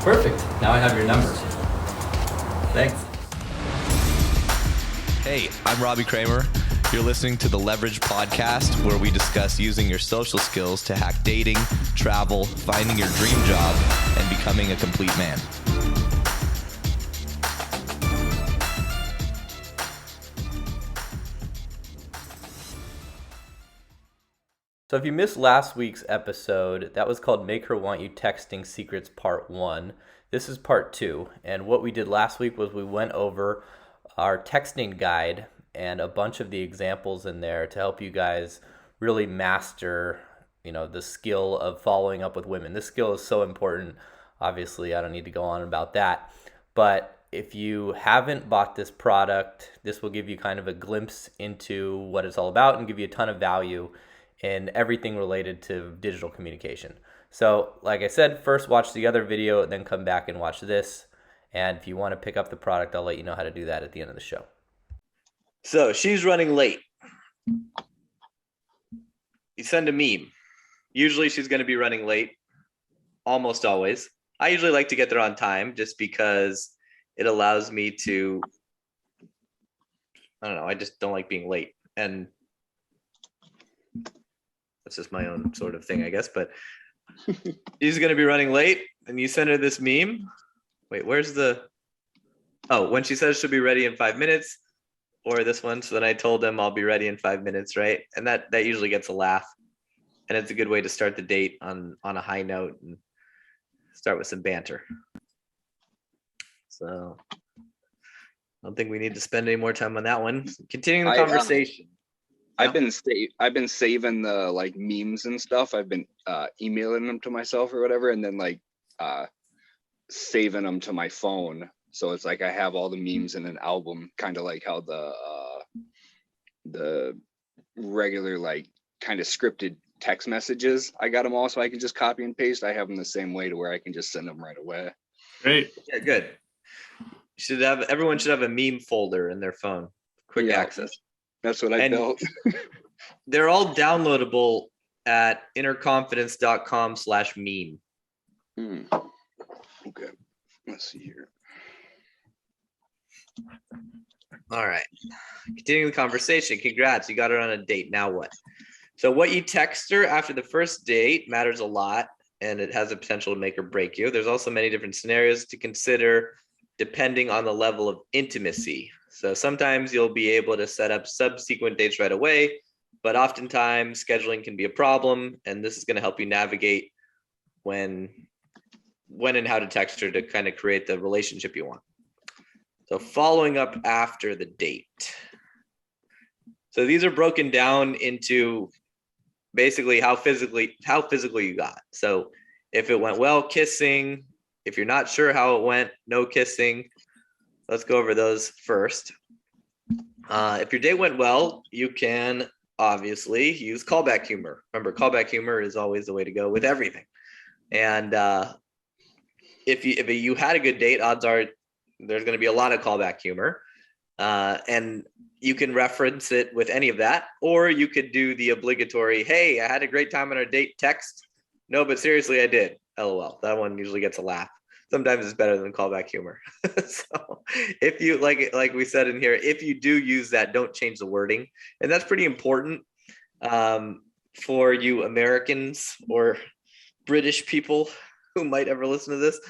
Perfect. Now I have your number. Thanks. Hey, I'm Robbie Kramer. You're listening to the Leverage Podcast, where we discuss using your social skills to hack dating, travel, finding your dream job, and becoming a complete man. So if you missed last week's episode, that was called Make Her Want You Texting Secrets Part 1. This is Part 2. And what we did last week was we went over our texting guide and a bunch of the examples in there to help you guys really master, the skill of following up with women. This skill is so important. Obviously, I don't need to go on about that. But if you haven't bought this product, this will give you kind of a glimpse into what it's all about and give you a ton of value in everything related to digital communication. So like I said, first watch the other video, then come back and watch this. And if you want to pick up the product, I'll let you know how to do that at the end of the show. So she's running late. You send a meme. Usually she's going to be running late. Almost always. I usually like to get there on time just because it allows me to, I just don't like being late. And that's just my own sort of thing, I guess. But she's going to be running late and you send her this meme. Wait, when she says she'll be ready in 5 minutes, or this one. So then I told him I'll be ready in 5 minutes, right? And that usually gets a laugh. And it's a good way to start the date on a high note and start with some banter. So I don't think we need to spend any more time on that one. Continuing the conversation. I've been saving the memes and stuff. I've been emailing them to myself or whatever, and then saving them to my phone. So it's I have all the memes in an album, kind of like how the regular kind of scripted text messages. I got them all, so I can just copy and paste. I have them the same way to where I can just send them right away. Great. Yeah, good. Everyone should have a meme folder in their phone. Quick access. That's what I built. They're all downloadable at innerconfidence.com/meme. Okay. Let's see here. All right. Continuing the conversation. Congrats. You got her on a date. Now what? So what you text her after the first date matters a lot, and it has the potential to make or break you. There's also many different scenarios to consider depending on the level of intimacy. So sometimes you'll be able to set up subsequent dates right away, but oftentimes scheduling can be a problem, and this is going to help you navigate when and how to text her to kind of create the relationship you want. So following up after the date. So these are broken down into basically how physically you got. So if it went well, kissing. If you're not sure how it went, no kissing. Let's go over those first. If your date went well, you can obviously use callback humor. Remember, callback humor is always the way to go with everything. And if you had a good date, odds are there's going to be a lot of callback humor. And you can reference it with any of that, or you could do the obligatory, hey, I had a great time on our date text. No, but seriously, I did. LOL. That one usually gets a laugh. Sometimes it's better than callback humor. So if you like we said in here, if you do use that, don't change the wording. And that's pretty important for you Americans or British people who might ever listen to this.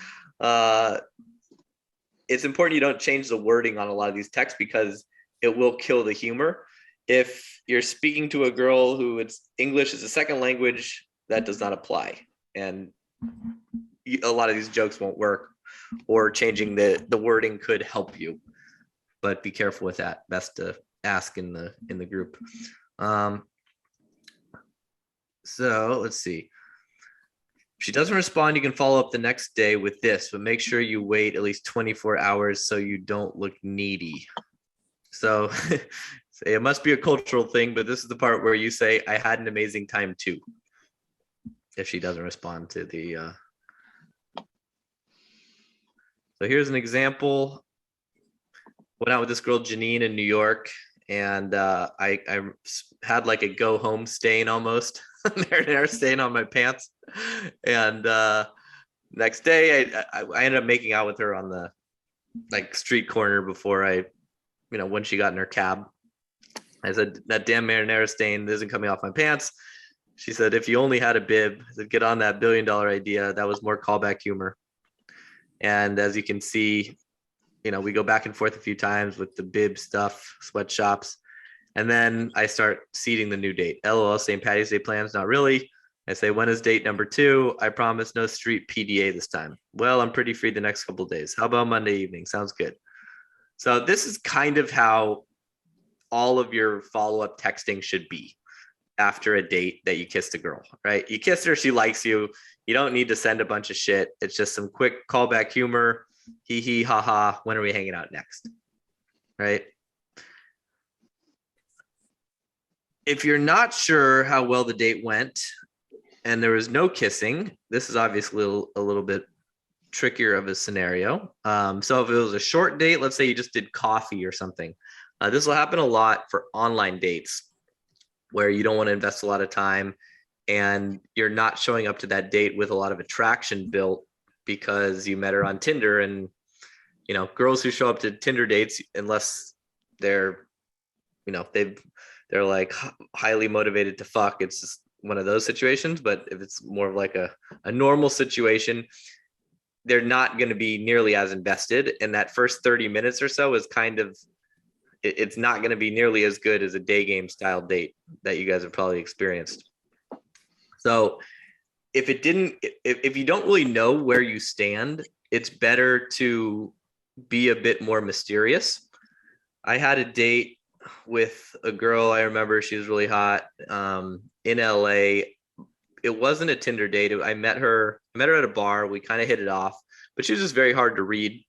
It's important you don't change the wording on a lot of these texts because it will kill the humor. If you're speaking to a girl who it's English is a second language, that does not apply. And a lot of these jokes won't work, or changing the wording could help you, but be careful with that. Best to ask in the group. So let's see. If she doesn't respond, you can follow up the next day with this, but make sure you wait at least 24 hours so you don't look needy. So it must be a cultural thing, but this is the part where you say, I had an amazing time too. If she doesn't respond to the So here's an example. Went out with this girl Janine in New York, and I had like a go home stain almost. Marinara stain on my pants, and Next day, I ended up making out with her on the like street corner before when she got in her cab. I said, that damn marinara stain isn't coming off my pants. She said, if you only had a bib, I said, get on that $1 billion idea. That was more callback humor. And as you can see, we go back and forth a few times with the bib stuff, sweatshops. And then I start seeding the new date. LOL, St. Patty's Day plans? Not really. I say, when is date number 2? I promise no street PDA this time. Well, I'm pretty free the next couple of days. How about Monday evening? Sounds good. So this is kind of how all of your follow-up texting should be after a date that you kissed a girl, right? You kissed her, she likes you. You don't need to send a bunch of shit. It's just some quick callback humor. Hee hee, ha ha. When are we hanging out next? Right? If you're not sure how well the date went and there was no kissing, this is obviously a little bit trickier of a scenario. So if it was a short date, let's say you just did coffee or something. This will happen a lot for online dates where you don't want to invest a lot of time and you're not showing up to that date with a lot of attraction built because you met her on Tinder. And, girls who show up to Tinder dates, unless they're, they're like highly motivated to fuck, it's just one of those situations. But if it's more of like a normal situation, they're not going to be nearly as invested. And that first 30 minutes or so is kind of, it's not going to be nearly as good as a day game style date that you guys have probably experienced. So if you don't really know where you stand, it's better to be a bit more mysterious. I had a date with a girl. I remember she was really hot in LA. It wasn't a Tinder date. I met her at a bar. We kind of hit it off, but she was just very hard to read.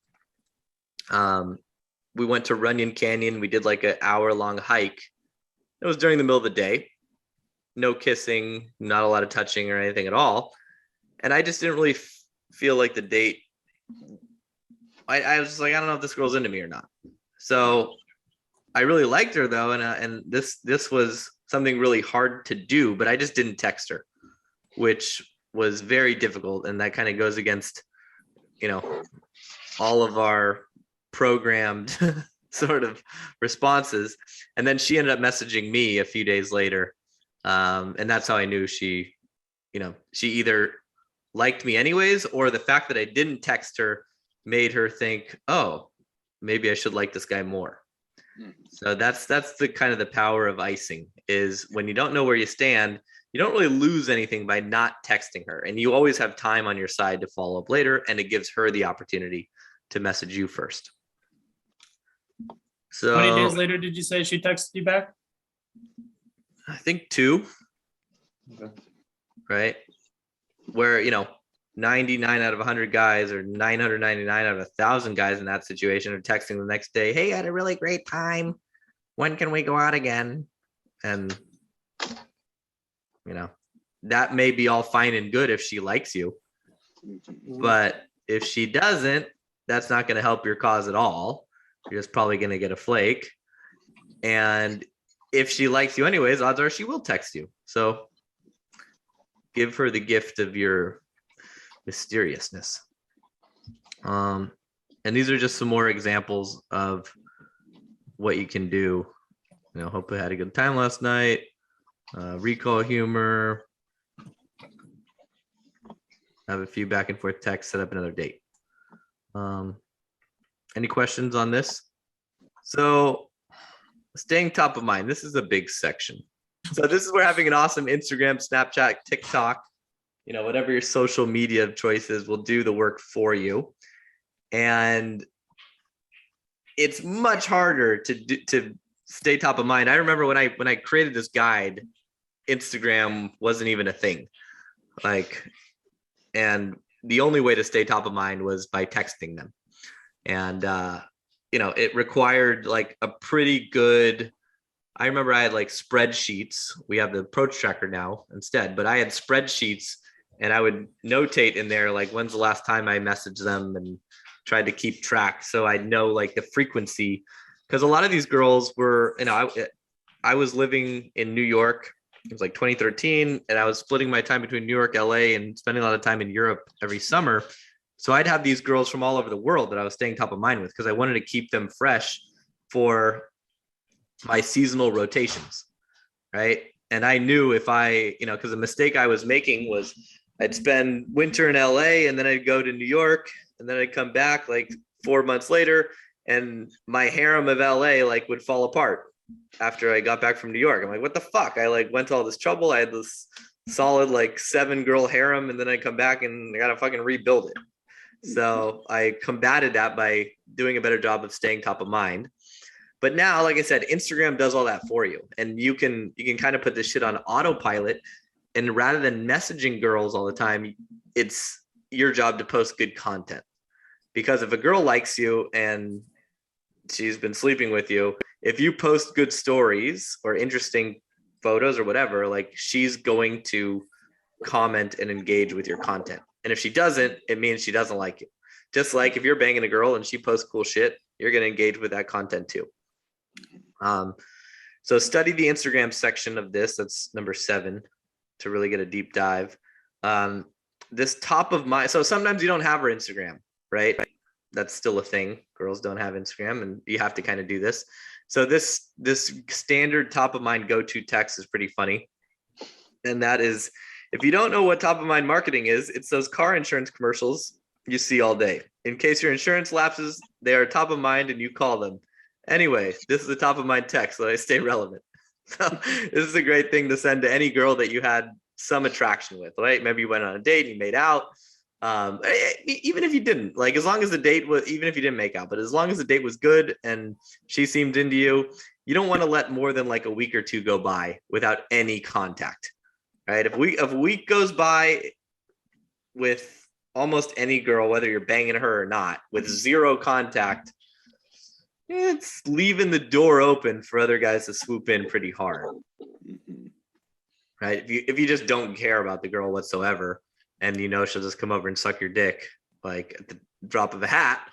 We went to Runyon Canyon. We did like an hour-long hike. It was during the middle of the day. No kissing, not a lot of touching or anything at all. And I just didn't really feel like the date. I was just like, I don't know if this girl's into me or not. So I really liked her though, and this was something really hard to do, but I just didn't text her, which was very difficult, and that kind of goes against, all of our programmed sort of responses. And then she ended up messaging me a few days later, and that's how I knew she either liked me anyways, or the fact that I didn't text her made her think, oh, maybe I should like this guy more. So that's the kind of the power of icing, is when you don't know where you stand, you don't really lose anything by not texting her, and you always have time on your side to follow up later, and it gives her the opportunity to message you first. So 20 days later, did you say she texted you back? I think 2, right? Where, 99 out of 100 guys, or 999 out of 1,000 guys in that situation are texting the next day, hey, I had a really great time. When can we go out again? And, that may be all fine and good if she likes you. But if she doesn't, that's not going to help your cause at all. You're just probably going to get a flake. And if she likes you anyways, odds are she will text you. So give her the gift of your mysteriousness. And these are just some more examples of what you can do. Hope I had a good time last night. Recall humor. Have a few back and forth texts, set up another date. Any questions on this? So staying top of mind, this is a big section. So this is where having an awesome Instagram, Snapchat, TikTok, whatever your social media of choice is, will do the work for you. And it's much harder to stay top of mind. I remember when I created this guide, Instagram wasn't even a thing. And the only way to stay top of mind was by texting them. And, it required like a pretty good, I remember I had like spreadsheets. We have the approach tracker now instead, but I had spreadsheets, and I would notate in there, like, when's the last time I messaged them, and tried to keep track. So I know like the frequency, because a lot of these girls were, I was living in New York it was like 2013, and I was splitting my time between New York, LA, and spending a lot of time in Europe every summer. So I'd have these girls from all over the world that I was staying top of mind with because I wanted to keep them fresh for my seasonal rotations, right? And I knew if I, because the mistake I was making was I'd spend winter in LA and then I'd go to New York and then I'd come back like 4 months later and my harem of LA like would fall apart after I got back from New York. I'm like, what the fuck? I like went to all this trouble. I had this solid like 7-girl harem and then I come back and I gotta fucking rebuild it. So I combated that by doing a better job of staying top of mind. But now, like I said, Instagram does all that for you. And you can kind of put this shit on autopilot. And rather than messaging girls all the time, it's your job to post good content. Because if a girl likes you and she's been sleeping with you, if you post good stories or interesting photos or whatever, like she's going to comment and engage with your content. And if she doesn't, it means she doesn't like you. Just like if you're banging a girl and she posts cool shit, you're going to engage with that content too. So study the Instagram section of this. That's number 7 to really get a deep dive. This top of mind. So sometimes you don't have her Instagram, right? That's still a thing. Girls don't have Instagram and you have to kind of do this. So this standard top of mind go-to text is pretty funny. And that is, if you don't know what top of mind marketing is, it's those car insurance commercials you see all day. In case your insurance lapses, they are top of mind and you call them. Anyway, this is a top of mind text so I stay relevant. So this is a great thing to send to any girl that you had some attraction with, right? Maybe you went on a date and you made out. Even if you didn't, like as long as the date was, even if you didn't make out, but as long as the date was good and she seemed into you, you don't want to let more than like a week or 2 go by without any contact, right? If a week goes by with almost any girl, whether you're banging her or not, with 0 contact, it's leaving the door open for other guys to swoop in pretty hard, right? If you just don't care about the girl whatsoever, and she'll just come over and suck your dick like at the drop of a hat,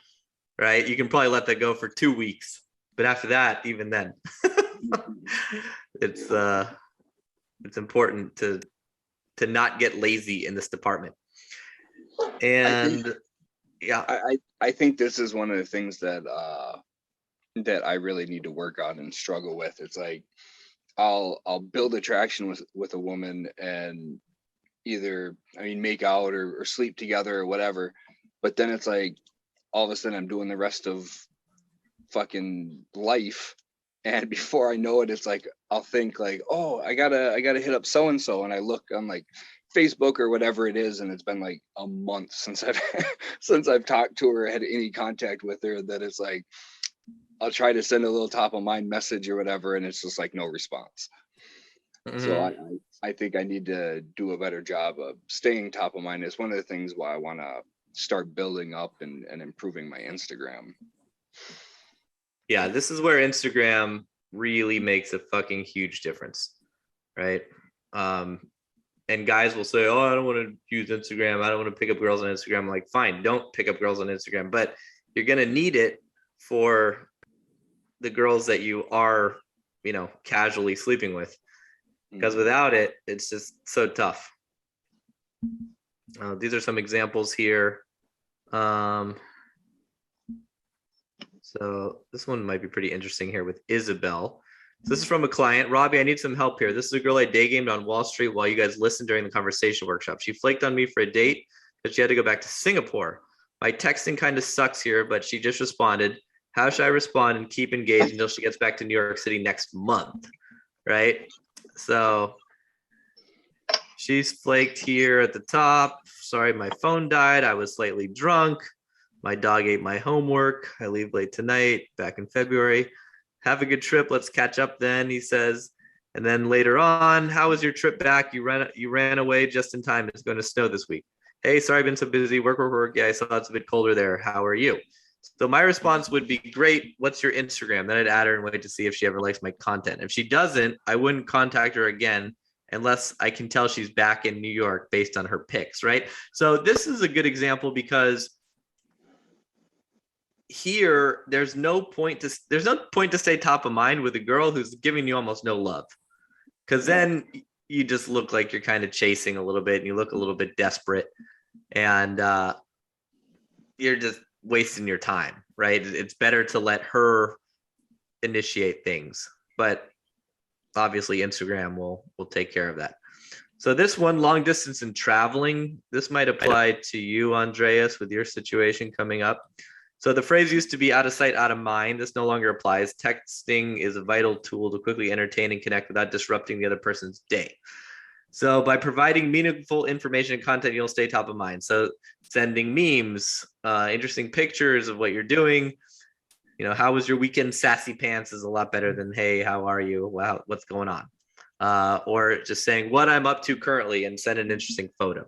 right? You can probably let that go for 2 weeks, but after that, even then, it's important to not get lazy in this department. And I think this is one of the things that I really need to work on and struggle with. It's like I'll build attraction with a woman and either make out or sleep together or whatever, but then it's like all of a sudden I'm doing the rest of fucking life, and before I know it, it's like I'll think like, oh, I gotta hit up so and so, and I look on like Facebook or whatever it is, and it's been like a month since I've talked to her, had any contact with her, that it's like I'll try to send a little top of mind message or whatever, and it's just like no response. Mm-hmm. So I think I need to do a better job of staying top of mind. It's one of the things why I want to start building up and improving my Instagram. Yeah, this is where Instagram really makes a fucking huge difference, right? And guys will say, oh, I don't want to use Instagram. I don't want to pick up girls on Instagram. I'm like, fine, don't pick up girls on Instagram, but you're going to need it for the girls that you are, casually sleeping with. Because without it, it's just so tough. These are some examples here. So this one might be pretty interesting here with Isabel. So this is from a client. Robbie, I need some help here. This is a girl I day gamed on Wall Street while you guys listened during the conversation workshop. She flaked on me for a date, but she had to go back to Singapore. My texting kind of sucks here, but she just responded. How should I respond and keep engaged until she gets back to New York City next month? Right? So she's flaked here at the top. Sorry, my phone died. I was slightly drunk. My dog ate my homework. I leave late tonight, back in February. Have a good trip. Let's catch up then, he says. And then later on, how was your trip back? You ran away just in time. It's going to snow this week. Hey, sorry, I've been so busy. Work. Yeah, I saw it's a bit colder there. How are you? So my response would be, great. What's your Instagram? Then I'd add her and wait to see if she ever likes my content. If she doesn't, I wouldn't contact her again unless I can tell she's back in New York based on her pics, right? So this is a good example because here there's no point to stay top of mind with a girl who's giving you almost no love, because then you just look like you're kind of chasing a little bit and you look a little bit desperate, and you're just wasting your time, right? It's better to let her initiate things, but obviously Instagram will take care of that. So this one, long distance and traveling, this might apply to you, Andreas, with your situation coming up. So the phrase used to be out of sight, out of mind. This no longer applies. Texting is a vital tool to quickly entertain and connect without disrupting the other person's day. So by providing meaningful information and content, you'll stay top of mind. So sending memes, interesting pictures of what you're doing. You know, how was your weekend? Sassy pants is a lot better than, hey, how are you? Wow, what's going on? Or just saying what I'm up to currently and send an interesting photo.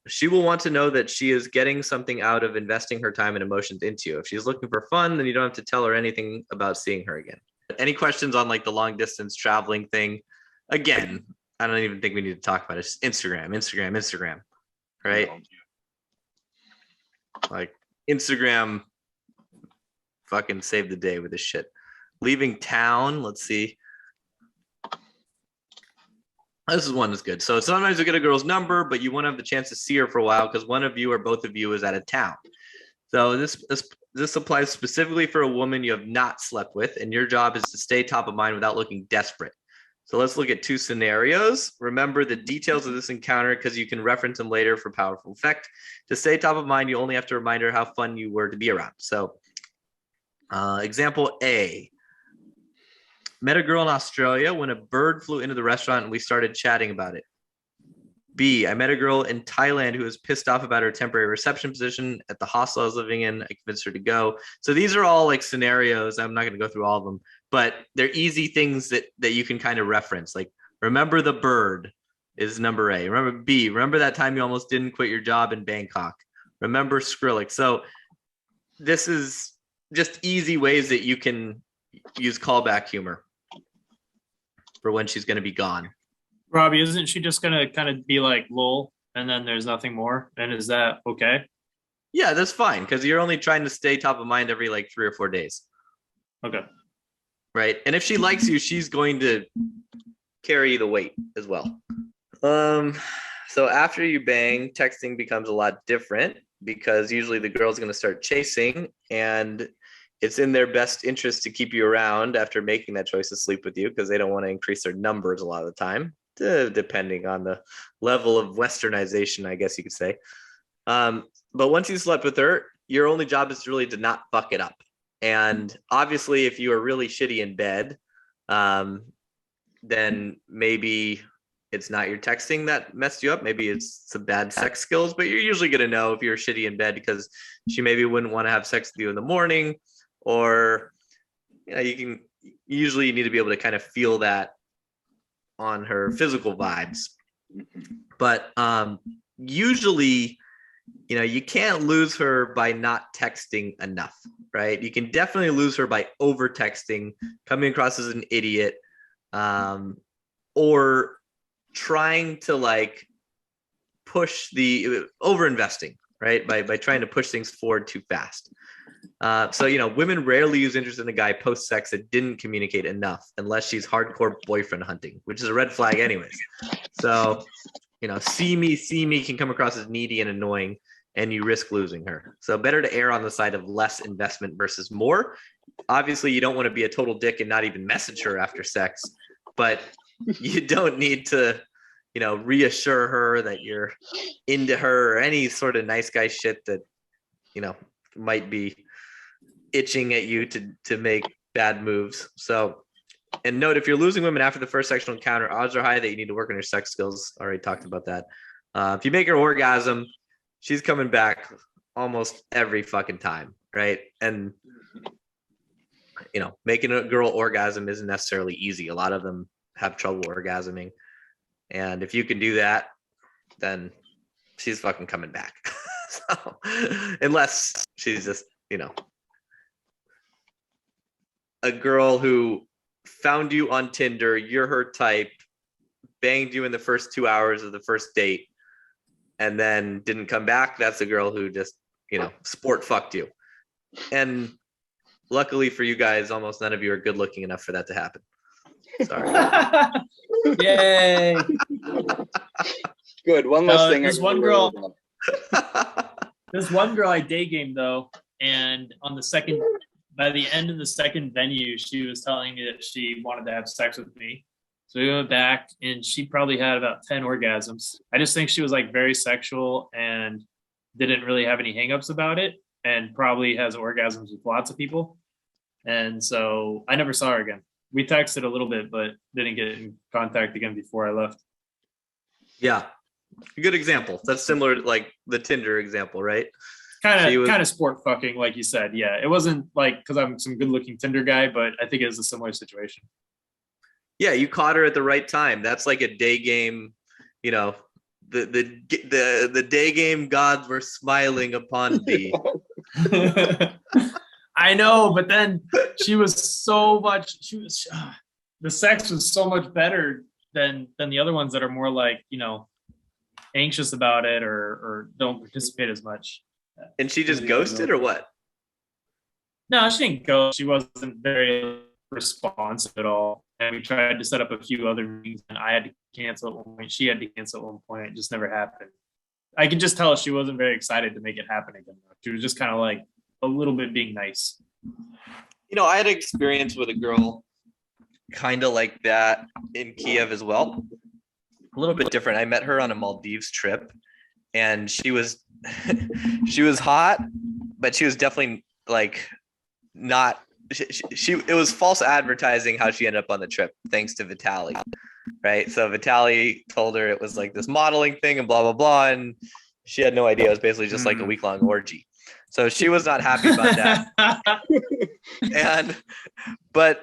She will want to know that she is getting something out of investing her time and emotions into you. If she's looking for fun, then you don't have to tell her anything about seeing her again. Any questions on like the long distance traveling thing? Again, I don't even think we need to talk about it. It's just Instagram, right? Like Instagram fucking saved the day with this shit. Leaving town, let's see. This is one that's good. So sometimes you get a girl's number, but you won't have the chance to see her for a while because one of you or both of you is out of town. So this applies specifically for a woman you have not slept with, and your job is to stay top of mind without looking desperate. So let's look at two scenarios. Remember the details of this encounter because you can reference them later for powerful effect. To stay top of mind, you only have to remind her how fun you were to be around. So example A. Met a girl in Australia when a bird flew into the restaurant and we started chatting about it. B, I met a girl in Thailand who was pissed off about her temporary reception position at the hostel I was living in. I convinced her to go. So these are all like scenarios. I'm not going to go through all of them, but they're easy things that you can kind of reference. Like, remember the bird is number A. Remember B, remember that time you almost didn't quit your job in Bangkok. Remember Skrillex. So this is just easy ways that you can use callback humor for when she's going to be gone. Robbie, isn't she just going to kind of be like, lol, and then there's nothing more? And is that okay? Yeah, that's fine because you're only trying to stay top of mind every like 3 or 4 days. Okay. Right. And if she likes you, she's going to carry the weight as well. So after you bang, texting becomes a lot different because usually the girl's going to start chasing, and it's in their best interest to keep you around after making that choice to sleep with you because they don't want to increase their numbers a lot of the time, depending on the level of westernization, I guess you could say. But once you slept with her, your only job is really to not fuck it up. And obviously, if you are really shitty in bed, then maybe it's not your texting that messed you up. Maybe it's some bad sex skills, but you're usually going to know if you're shitty in bed because she maybe wouldn't want to have sex with you in the morning. Or, you know, you need to be able to kind of feel that on her physical vibes. But usually, you know, you can't lose her by not texting enough, right? You can definitely lose her by over texting, coming across as an idiot, or trying to like push the over investing, right? By trying to push things forward too fast. So, you know, women rarely use interest in a guy post-sex that didn't communicate enough unless she's hardcore boyfriend hunting, which is a red flag anyways. So, you know, see me can come across as needy and annoying, and you risk losing her. So better to err on the side of less investment versus more. Obviously, you don't want to be a total dick and not even message her after sex, but you don't need to, you know, reassure her that you're into her or any sort of nice guy shit that, you know, might be itching at you to make bad moves. So, and note, if you're losing women after the first sexual encounter, odds are high that you need to work on your sex skills. Already talked about that. If you make her orgasm, she's coming back almost every fucking time, right? And, you know, making a girl orgasm isn't necessarily easy. A lot of them have trouble orgasming. And if you can do that, then she's fucking coming back. So, unless she's just, you know, a girl who found you on Tinder, you're her type, banged you in the first 2 hours of the first date, and then didn't come back, that's a girl who just, you know, sport fucked you. And luckily for you guys, almost none of you are good looking enough for that to happen. Sorry. Yay. Good. One less thing. This one girl I day gamed though, and by the end of the second venue, she was telling me that she wanted to have sex with me. So we went back, and she probably had about 10 orgasms. I just think she was like very sexual and didn't really have any hangups about it, and probably has orgasms with lots of people. And so I never saw her again. We texted a little bit, but didn't get in contact again before I left. Yeah. A good example. That's similar to like the Tinder example, right? Kind of sport fucking, like you said. Yeah, it wasn't like because I'm some good looking Tinder guy, but I think it was a similar situation. Yeah, you caught her at the right time. That's like a day game. You know, the day game gods were smiling upon thee. I know, but then she was so much. The sex was so much better than the other ones that are more like, you know, anxious about it or don't participate as much. And she just ghosted or what? No, she didn't go. She wasn't very responsive at all. And we tried to set up a few other meetings, and I had to cancel at one point. She had to cancel at one point. It just never happened. I could just tell she wasn't very excited to make it happen again. She was just kind of like a little bit being nice. You know, I had an experience with a girl kind of like that in Kiev as well. A little bit different. I met her on a Maldives trip, and she was she was hot, but she was definitely like not she it was false advertising how she ended up on the trip, thanks to Vitaly, right? So Vitaly told her it was like this modeling thing and blah blah blah, and she had no idea. It was basically just like a week-long orgy. So she was not happy about that. But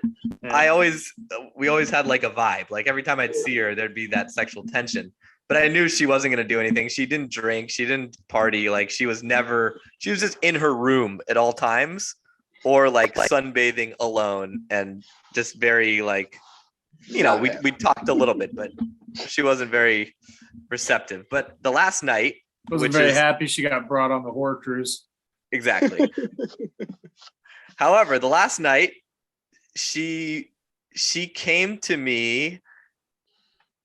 we always had like a vibe. Like every time I'd see her, there'd be that sexual tension. But I knew she wasn't going to do anything. She didn't drink. She didn't party. Like she was just in her room at all times, or like sunbathing alone, and just very like, you know, we talked a little bit, but she wasn't very receptive. But the last night, wasn't very happy she got brought on the horror cruise. Exactly. However, the last night, she came to me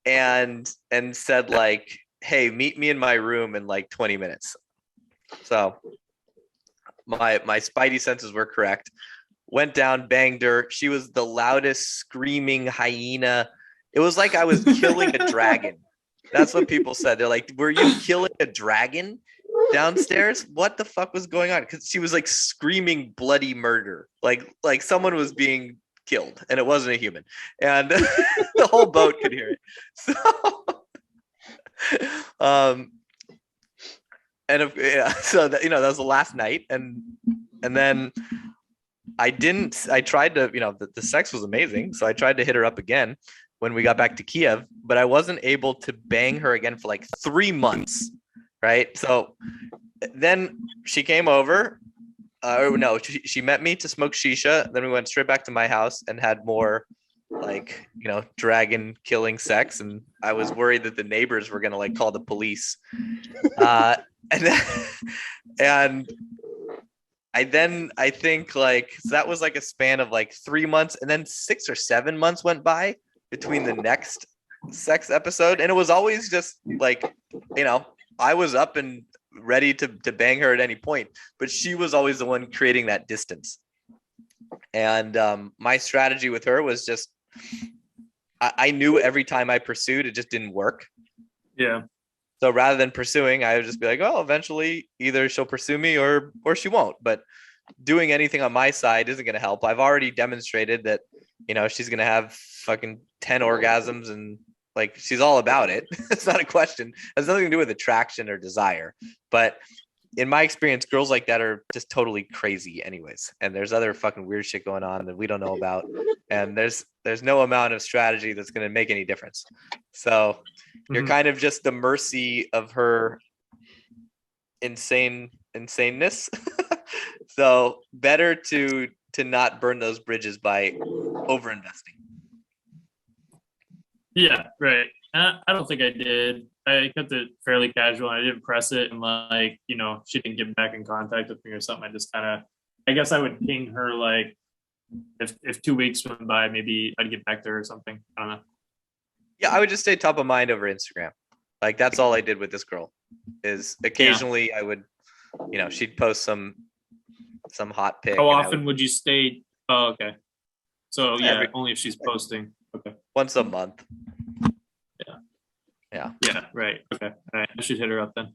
and said like, "Hey, meet me in my room in like 20 minutes." So my spidey senses were correct. Went down, banged her. She was the loudest screaming hyena. It was like I was killing a dragon. That's what people said. They're like, "Were you killing a dragon downstairs? What the fuck was going on?" Because she was like screaming bloody murder, like someone was being killed, and it wasn't a human, and the whole boat could hear it. So, so that, you know, that was the last night, and then I tried to, you know, the sex was amazing, so I tried to hit her up again when we got back to Kiev, but I wasn't able to bang her again for like 3 months. Right. So then she came over. She met me to smoke shisha. Then we went straight back to my house and had more like, you know, dragon killing sex. And I was worried that the neighbors were going to like call the police. And I think like, so that was like a span of like 3 months, and then 6 or 7 months went by between the next sex episode. And it was always just like, you know, I was up and ready to bang her at any point, but she was always the one creating that distance. And my strategy with her was just, I knew every time I pursued, it just didn't work. Yeah. So rather than pursuing, I would just be like, oh, eventually either she'll pursue me or she won't. But doing anything on my side isn't going to help. I've already demonstrated that, you know, she's going to have fucking 10 orgasms, and like, she's all about it. It's not a question. It has nothing to do with attraction or desire. But in my experience, girls like that are just totally crazy anyways. And there's other fucking weird shit going on that we don't know about. And there's no amount of strategy that's going to make any difference. So you're kind of just the mercy of her insaneness. So better to not burn those bridges by overinvesting. Yeah, right. I don't think I did. I kept it fairly casual. I didn't press it, and like, you know, she didn't get back in contact with me or something. I just kind of, I guess I would ping her like if 2 weeks went by, maybe I'd get back to her or something. I don't know. Yeah, I would just stay top of mind over Instagram. Like that's all I did with this girl. Is occasionally I would, she'd post some hot pic. How and I often would you stay? Oh, okay. So yeah, only if she's posting. Okay. once a month. Yeah, right. Okay. All right. I should hit her up then.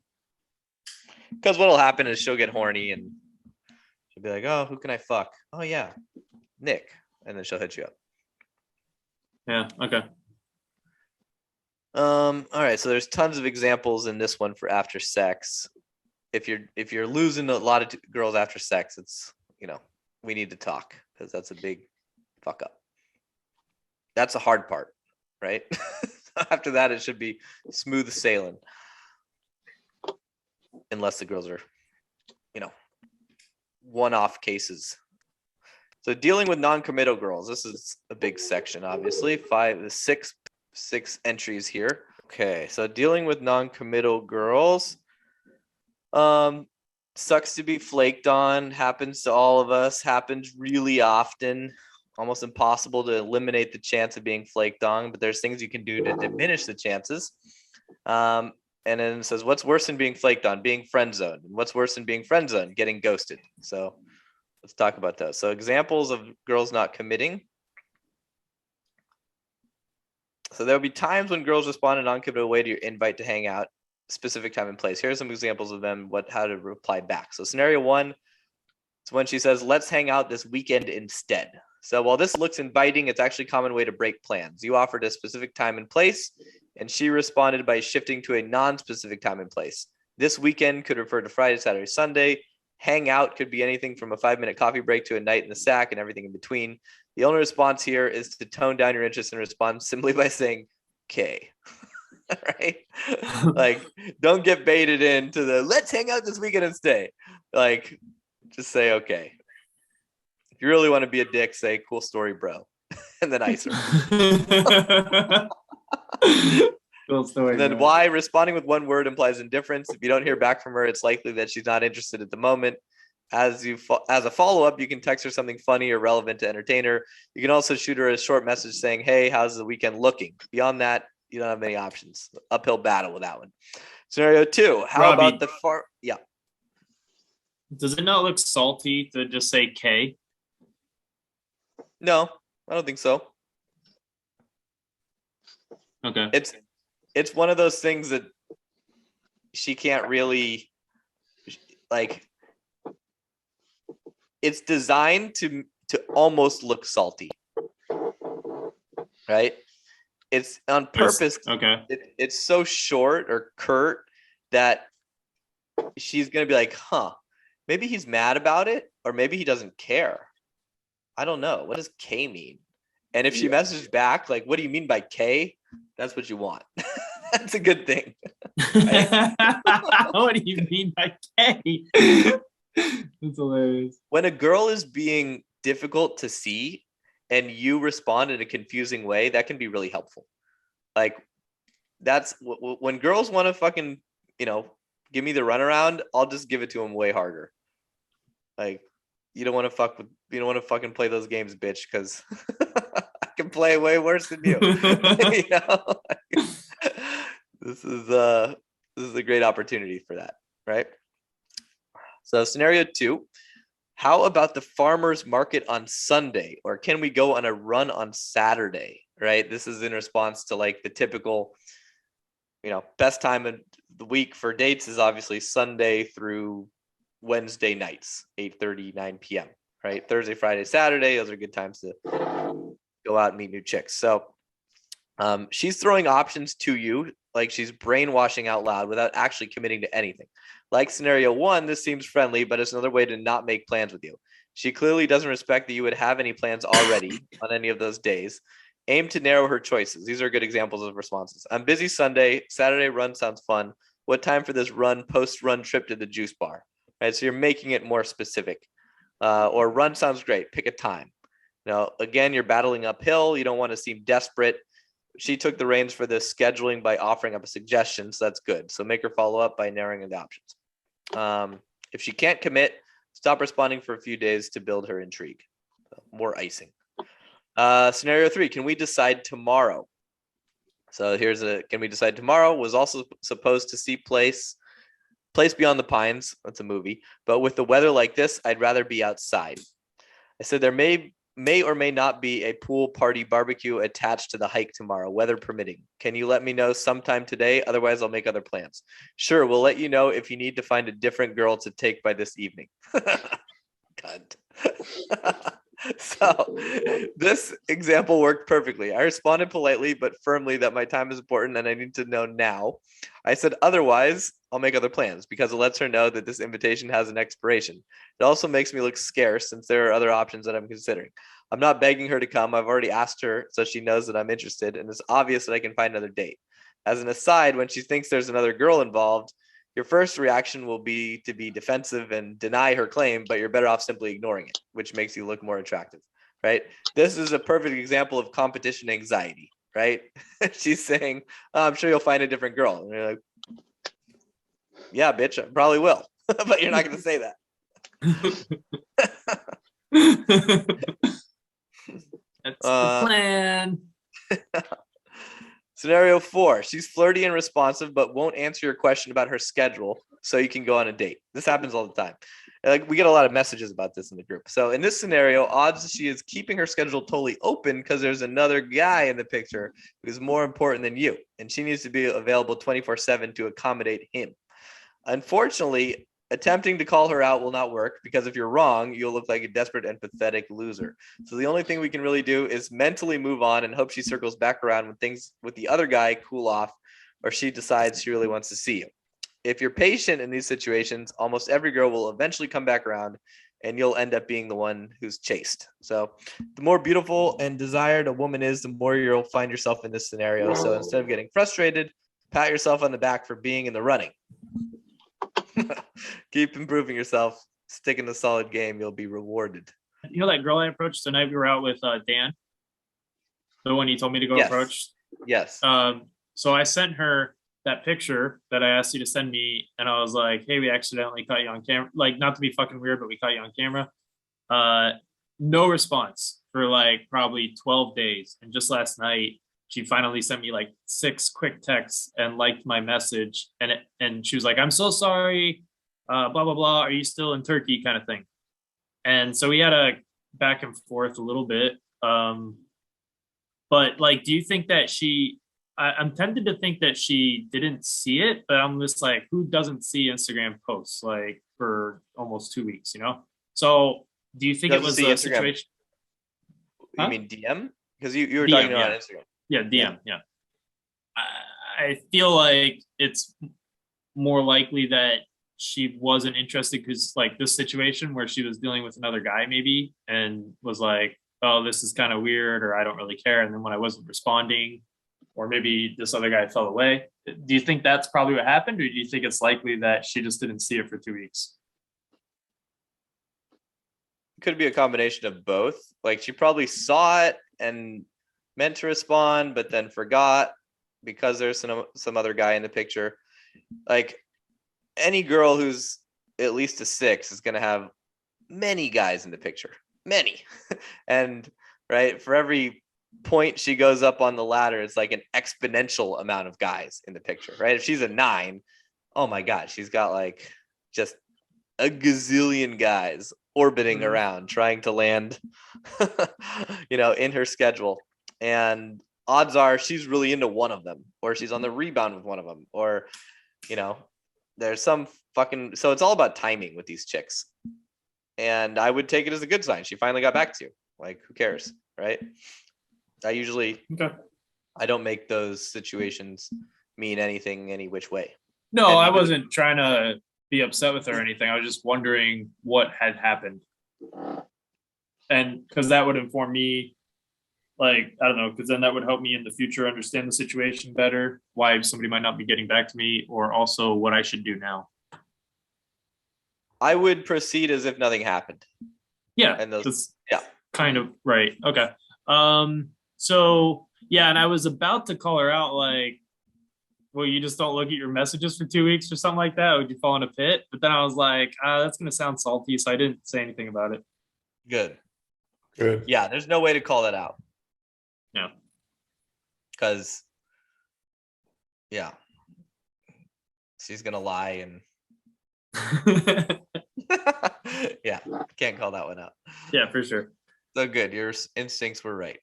Because what'll happen is she'll get horny and she'll be like, "Oh, who can I fuck? Oh yeah, Nick," and then she'll hit you up. Yeah. Okay. All right. So there's tons of examples in this one for after sex. If you're losing a lot of girls after sex, it's we need to talk because that's a big fuck up. That's the hard part, right? After that, it should be smooth sailing, unless the girls are, one-off cases. So dealing with non-committal girls, this is a big section, obviously. Six entries here. Okay, so dealing with non-committal girls, sucks to be flaked on. Happens to all of us. Happens really often. Almost impossible to eliminate the chance of being flaked on, but there's things you can do to diminish the chances. And then it says, what's worse than being flaked on? Being friend zoned. And what's worse than being friend zoned? Getting ghosted. So let's talk about those. So examples of girls not committing. So there'll be times when girls respond in a non-committal way to your invite to hang out, specific time and place. Here's some examples of them, how to reply back. So scenario one is when she says, let's hang out this weekend instead. So while this looks inviting, it's actually a common way to break plans. You offered a specific time and place, and she responded by shifting to a non-specific time and place. This weekend could refer to Friday, Saturday, Sunday. Hang out could be anything from a 5-minute coffee break to a night in the sack and everything in between. The only response here is to tone down your interest and respond simply by saying, okay. Right? Like, don't get baited into the let's hang out this weekend and stay. Like, just say, okay. If you really want to be a dick, say, cool story, bro. And then ice her. Cool story. And then bro. why responding with one word implies indifference. If you don't hear back from her, it's likely that she's not interested at the moment. As a follow-up, you can text her something funny or relevant to entertain her. You can also shoot her a short message saying, hey, how's the weekend looking? Beyond that, you don't have many options. Uphill battle with that one. Scenario two, how Robbie, about the far? Yeah. Does it not look salty to just say K? No, I don't think so. Okay. It's one of those things that she can't really like. It's designed to almost look salty, right? It's on purpose. Okay. It's so short or curt that she's gonna be like, huh, maybe he's mad about it, or maybe he doesn't care. I don't know. What does K mean? And if she messages back, like, what do you mean by K? That's what you want. That's a good thing. Right? What do you mean by K? That's hilarious. When a girl is being difficult to see and you respond in a confusing way, that can be really helpful. Like, that's when girls want to fucking, give me the runaround, I'll just give it to them way harder. Like, you don't want to fucking play those games, bitch, because I can play way worse than you. This is a great opportunity for that, right? So scenario two, how about the farmer's market on Sunday? Or can we go on a run on Saturday, right? This is in response to like the typical, best time of the week for dates is obviously Sunday through Wednesday nights, 8:30, 9 p.m., right? Thursday, Friday, Saturday, those are good times to go out and meet new chicks. So she's throwing options to you, like she's brainwashing out loud without actually committing to anything. Like scenario one, this seems friendly, but it's another way to not make plans with you. She clearly doesn't respect that you would have any plans already on any of those days. Aim to narrow her choices. These are good examples of responses. I'm busy Sunday. Saturday run sounds fun. What time for this post-run trip to the juice bar? Right, so you're making it more specific. Or run sounds great. Pick a time. Now, again, you're battling uphill. You don't want to seem desperate. She took the reins for this scheduling by offering up a suggestion, so that's good. So make her follow up by narrowing the options. If she can't commit, stop responding for a few days to build her intrigue. So more icing. Scenario three, can we decide tomorrow? So here's a Can We Decide Tomorrow was also supposed to see Place Beyond the Pines. That's a movie. But with the weather like this, I'd rather be outside. I said there may or may not be a pool party barbecue attached to the hike tomorrow, weather permitting. Can you let me know sometime today? Otherwise, I'll make other plans. Sure, we'll let you know if you need to find a different girl to take by this evening. God. So this example worked perfectly. I responded politely but firmly that my time is important and I need to know now. I said otherwise I'll make other plans because it lets her know that this invitation has an expiration. It also makes me look scarce since there are other options that I'm considering. I'm not begging her to come. I've already asked her so she knows that I'm interested, and it's obvious that I can find another date. As an aside, when she thinks there's another girl involved, your first reaction will be to be defensive and deny her claim, but you're better off simply ignoring it, which makes you look more attractive, right? This is a perfect example of competition anxiety, right? She's saying, oh, I'm sure you'll find a different girl. And you're like, yeah, bitch, I probably will, but you're not going to say that. That's the plan. Scenario 4, she's flirty and responsive, but won't answer your question about her schedule so you can go on a date. This happens all the time. Like, we get a lot of messages about this in the group. So in this scenario, odds she is keeping her schedule totally open because there's another guy in the picture who's more important than you, and she needs to be available 24/7 to accommodate him. Unfortunately, attempting to call her out will not work because if you're wrong, you'll look like a desperate and pathetic loser. So the only thing we can really do is mentally move on and hope she circles back around when things with the other guy cool off or she decides she really wants to see you. If you're patient in these situations, almost every girl will eventually come back around and you'll end up being the one who's chased. So the more beautiful and desired a woman is, the more you'll find yourself in this scenario. So instead of getting frustrated, pat yourself on the back for being in the running. Keep improving yourself. Stick in the solid game. You'll be rewarded. You know that girl I approached the night we were out with Dan? The one you told me to go approach? Yes. So I sent her that picture that I asked you to send me, and I was like, hey, we accidentally caught you on camera. Like, not to be fucking weird, but we caught you on camera. No response for like probably 12 days. And just last night, she finally sent me like 6 quick texts and liked my message. And she was like, I'm so sorry, blah, blah, blah. Are you still in Turkey kind of thing? And so we had a back and forth a little bit. But like, do you think that I'm tempted to think that she didn't see it, but I'm just like, who doesn't see Instagram posts like for almost 2 weeks, you know? So do you think it was a situation? You mean DM? Because you were talking about Instagram. Yeah, DM. Yeah. I feel like it's more likely that she wasn't interested because like this situation where she was dealing with another guy maybe and was like, oh, this is kind of weird, or I don't really care. And then when I wasn't responding, or maybe this other guy fell away. Do you think that's probably what happened? Or do you think it's likely that she just didn't see it for 2 weeks? Could be a combination of both. Like she probably saw it and meant to respond, but then forgot because there's some other guy in the picture. Like any girl who's at least a 6 is going to have many guys in the picture, many. And right, for every point she goes up on the ladder, it's like an exponential amount of guys in the picture, right? If she's a 9, oh my God, she's got like just a gazillion guys orbiting around trying to land, in her schedule. And odds are she's really into one of them, or she's on the rebound with one of them, or, there's some fucking, so it's all about timing with these chicks. And I would take it as a good sign. She finally got back to you. Like, who cares, right? I don't make those situations mean anything any which way. No, I wasn't trying to be upset with her or anything. I was just wondering what had happened. And because that would inform me, like, I don't know, because then that would help me in the future understand the situation better, why somebody might not be getting back to me, or also what I should do now. I would proceed as if nothing happened. Yeah. And that's kind of right. Okay. So yeah, and I was about to call her out, like, well, you just don't look at your messages for 2 weeks or something like that. Would you fall in a pit? But then I was like, that's going to sound salty. So I didn't say anything about it. Good. Good. Yeah, there's no way to call that out. No. Because Yeah. She's gonna lie and yeah, can't call that one out. Yeah, for sure. So good. Your instincts were right.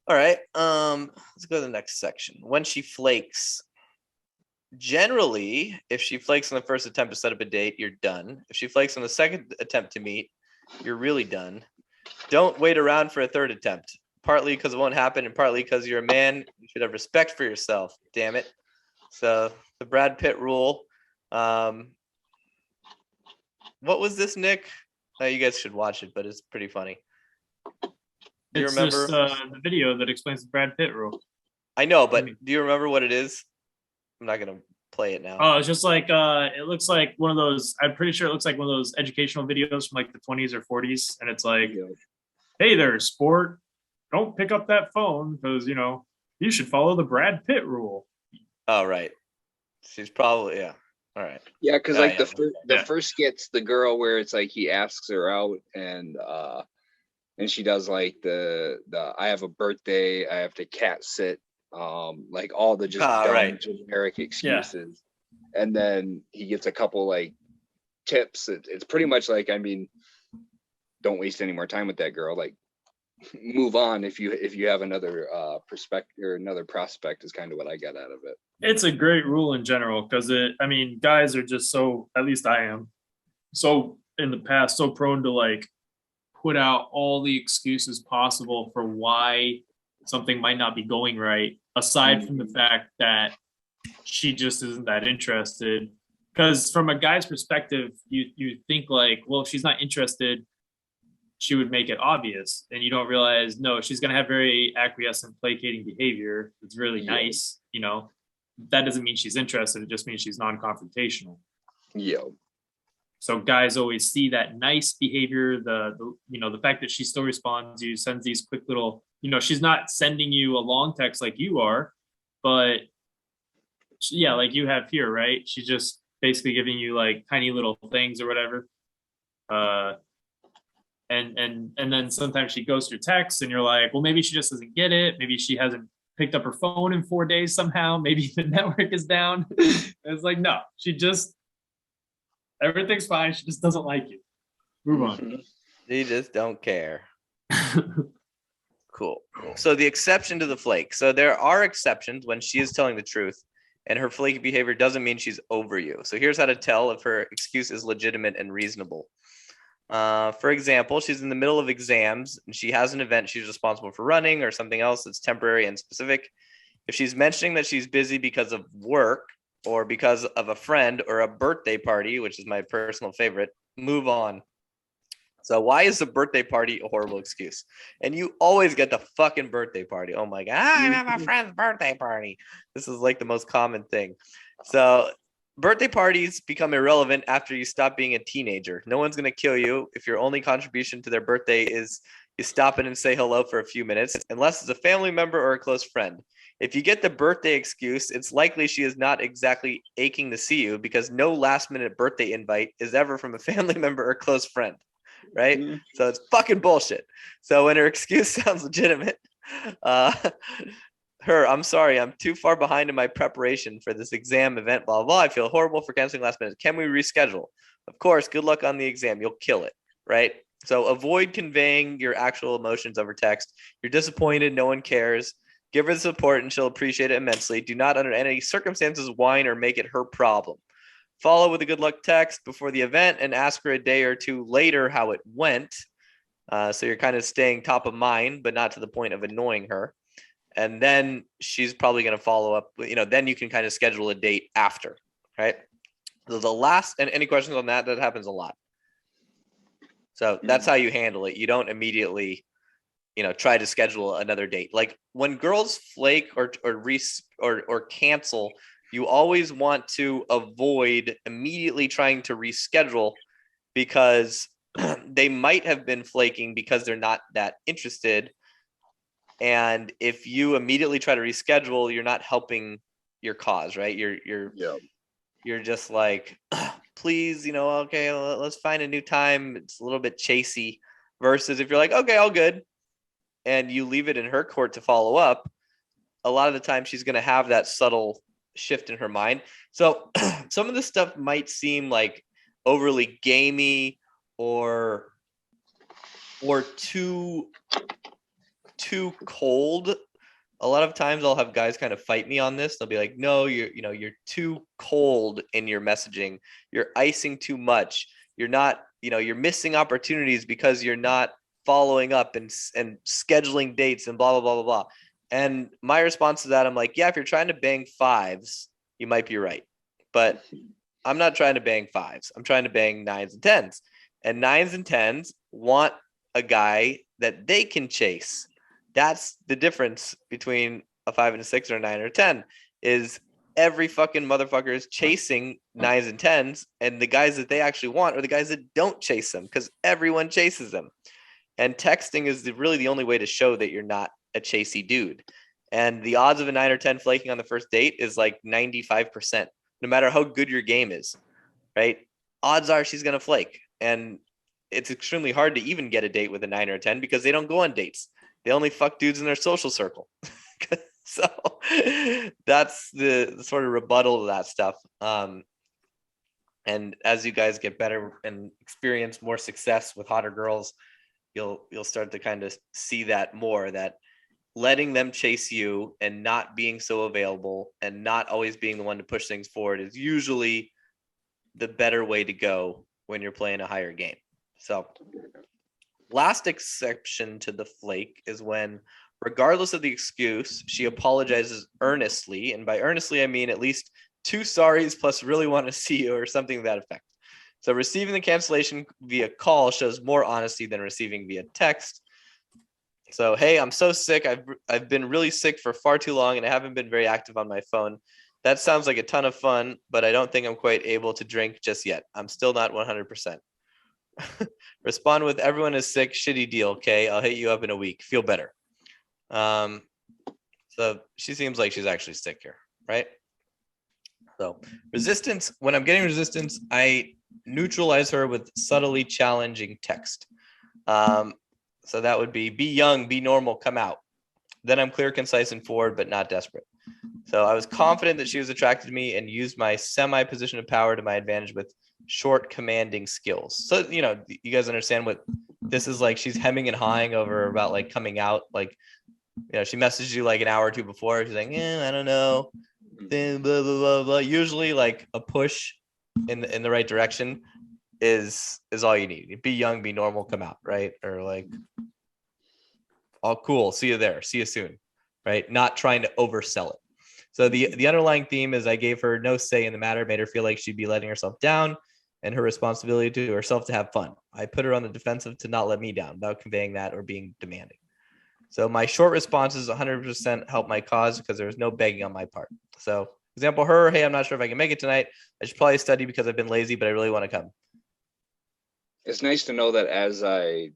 All right. Let's go to the next section. When she flakes. Generally, if she flakes on the first attempt to set up a date, you're done. If she flakes on the second attempt to meet, you're really done. Don't wait around for a third attempt. Partly because it won't happen, and partly because you're a man. You should have respect for yourself. Damn it. So the Brad Pitt rule. What was this, Nick? You guys should watch it, but it's pretty funny. Do you It's remember? just the video that explains the Brad Pitt rule. I know, but do you remember what it is? I'm not gonna play it now. Oh, it's just like it looks like one of those. I'm pretty sure it looks like one of those educational videos from like the 20s or 40s, and it's like, "Hey there, sport, don't pick up that phone because you should follow the Brad Pitt rule." Oh, right. She's probably All right. Yeah, because Oh, like yeah. the first skit's the girl where it's like he asks her out and she does like the I have a birthday, I have to cat sit, like all the just dumb right. generic excuses. And then he gets a couple like tips. It's pretty much like, I mean, don't waste any more time with that girl. Like, move on if you have another perspective or another prospect is kind of what I got out of it. It's a great rule in general because guys are just so, at least I am, so in the past, so prone to like put out all the excuses possible for why something might not be going right, aside from the fact that she just isn't that interested. Because from a guy's perspective, you think like, well, if she's not interested, she would make it obvious, and you don't realize, no, she's going to have very acquiescent, placating behavior. It's really nice, that doesn't mean she's interested. It just means she's non-confrontational. So guys always see that nice behavior, the fact that she still responds to you, sends these quick little, she's not sending you a long text like you are, but like you have here, right? She's just basically giving you like tiny little things or whatever. And then sometimes she goes through text and you're like, well, maybe she just doesn't get it. Maybe she hasn't picked up her phone in 4 days somehow. Maybe the network is down. It's like, no, everything's fine. She just doesn't like you. Move on. They just don't care. Cool. So the exception to the flake. So there are exceptions when she is telling the truth and her flaky behavior doesn't mean she's over you. So here's how to tell if her excuse is legitimate and reasonable. For example, she's in the middle of exams and she has an event she's responsible for running or something else that's temporary and specific. If she's mentioning that she's busy because of work or because of a friend or a birthday party, which is my personal favorite, move on. So why is the birthday party a horrible excuse? And you always get the fucking birthday party. Oh my God, I'm at my friend's birthday party. This is like the most common thing. So birthday parties become irrelevant after you stop being a teenager. No one's going to kill you if your only contribution to their birthday is you stop in and say hello for a few minutes, unless it's a family member or a close friend. If you get the birthday excuse, it's likely she is not exactly aching to see you because no last minute birthday invite is ever from a family member or close friend, right? So it's fucking bullshit. So when her excuse sounds legitimate, I'm sorry, I'm too far behind in my preparation for this exam event, blah, blah. I feel horrible for canceling last minute. Can we reschedule? Of course, good luck on the exam. You'll kill it, right? So avoid conveying your actual emotions over text. You're disappointed. No one cares. Give her the support and she'll appreciate it immensely. Do not under any circumstances whine or make it her problem. Follow with a good luck text before the event and ask her a day or two later how it went. So you're kind of staying top of mind, but not to the point of annoying her. And then she's probably going to follow up, then you can kind of schedule a date after, right? So the last, and any questions on that? That happens a lot. So that's how you handle it. You don't immediately, try to schedule another date. Like when girls flake or cancel, you always want to avoid immediately trying to reschedule because they might have been flaking because they're not that interested. And if you immediately try to reschedule, you're not helping your cause, right? You're just like, please, okay, let's find a new time. It's a little bit chasey versus if you're like, okay, all good. And you leave it in her court to follow up. A lot of the time she's going to have that subtle shift in her mind. So some of the stuff might seem like overly gamey or too cold. A lot of times I'll have guys kind of fight me on this. They'll be like, no, you're too cold in your messaging. You're icing too much. You're not, you're missing opportunities because you're not following up and scheduling dates and blah, blah, blah, blah, blah. And my response to that, I'm like, yeah, if you're trying to bang fives, you might be right. But I'm not trying to bang fives. I'm trying to bang nines and tens. And nines and tens want a guy that they can chase. That's the difference between a 5 and a 6 or a 9 or a 10 is every fucking motherfucker is chasing 9s and 10s. And the guys that they actually want are the guys that don't chase them because everyone chases them. And texting is really the only way to show that you're not a chasey dude. And the odds of a 9 or 10 flaking on the first date is like 95%, no matter how good your game is, right? Odds are she's going to flake. And it's extremely hard to even get a date with a 9 or a 10 because they don't go on dates. They only fuck dudes in their social circle. So that's the sort of rebuttal to that stuff. And as you guys get better and experience more success with hotter girls, you'll start to kind of see that more, that letting them chase you and not being so available and not always being the one to push things forward is usually the better way to go when you're playing a higher game. So last exception to the flake is when, regardless of the excuse, she apologizes earnestly. And by earnestly, I mean at least 2 sorries plus really want to see you or something to that effect. So receiving the cancellation via call shows more honesty than receiving via text. So, hey, I'm so sick. I've been really sick for far too long and I haven't been very active on my phone. That sounds like a ton of fun, but I don't think I'm quite able to drink just yet. I'm still not 100%. Respond with, everyone is sick, shitty deal, okay? I'll hit you up in a week. Feel better. So she seems like she's actually sick here, right? So resistance, when I'm getting resistance, I neutralize her with subtly challenging text. So that would be young, be normal, come out. Then I'm clear, concise, and forward, but not desperate. So I was confident that she was attracted to me and used my semi-position of power to my advantage with short commanding skills. So, you guys understand what this is like. She's hemming and hawing over about like coming out. Like, she messaged you like an hour or two before. She's like, I don't know. Then blah, blah, blah, blah. Usually like a push in the right direction is all you need. Be young, be normal, come out, right? Or like, oh, cool. See you there. See you soon. Right? Not trying to oversell it. So the underlying theme is I gave her no say in the matter, made her feel like she'd be letting herself down and her responsibility to herself to have fun. I put her on the defensive to not let me down without conveying that or being demanding. So my short responses 100% help my cause because there was no begging on my part. So example, her, hey, I'm not sure if I can make it tonight. I should probably study because I've been lazy, but I really want to come. It's nice to know that as I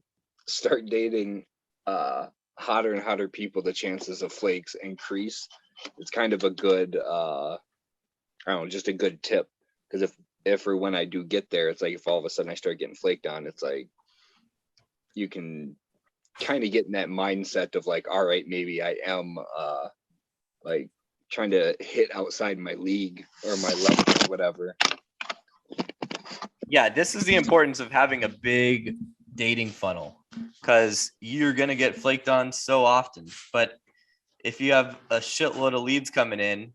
start dating hotter and hotter people, the chances of flakes increase. It's kind of a good, just a good tip. Because if or when I do get there, it's like if all of a sudden I start getting flaked on, it's like you can kind of get in that mindset of like, all right, maybe I am like trying to hit outside my league or my level or whatever. Yeah, this is the importance of having a big dating funnel because you're going to get flaked on so often. But if you have a shitload of leads coming in,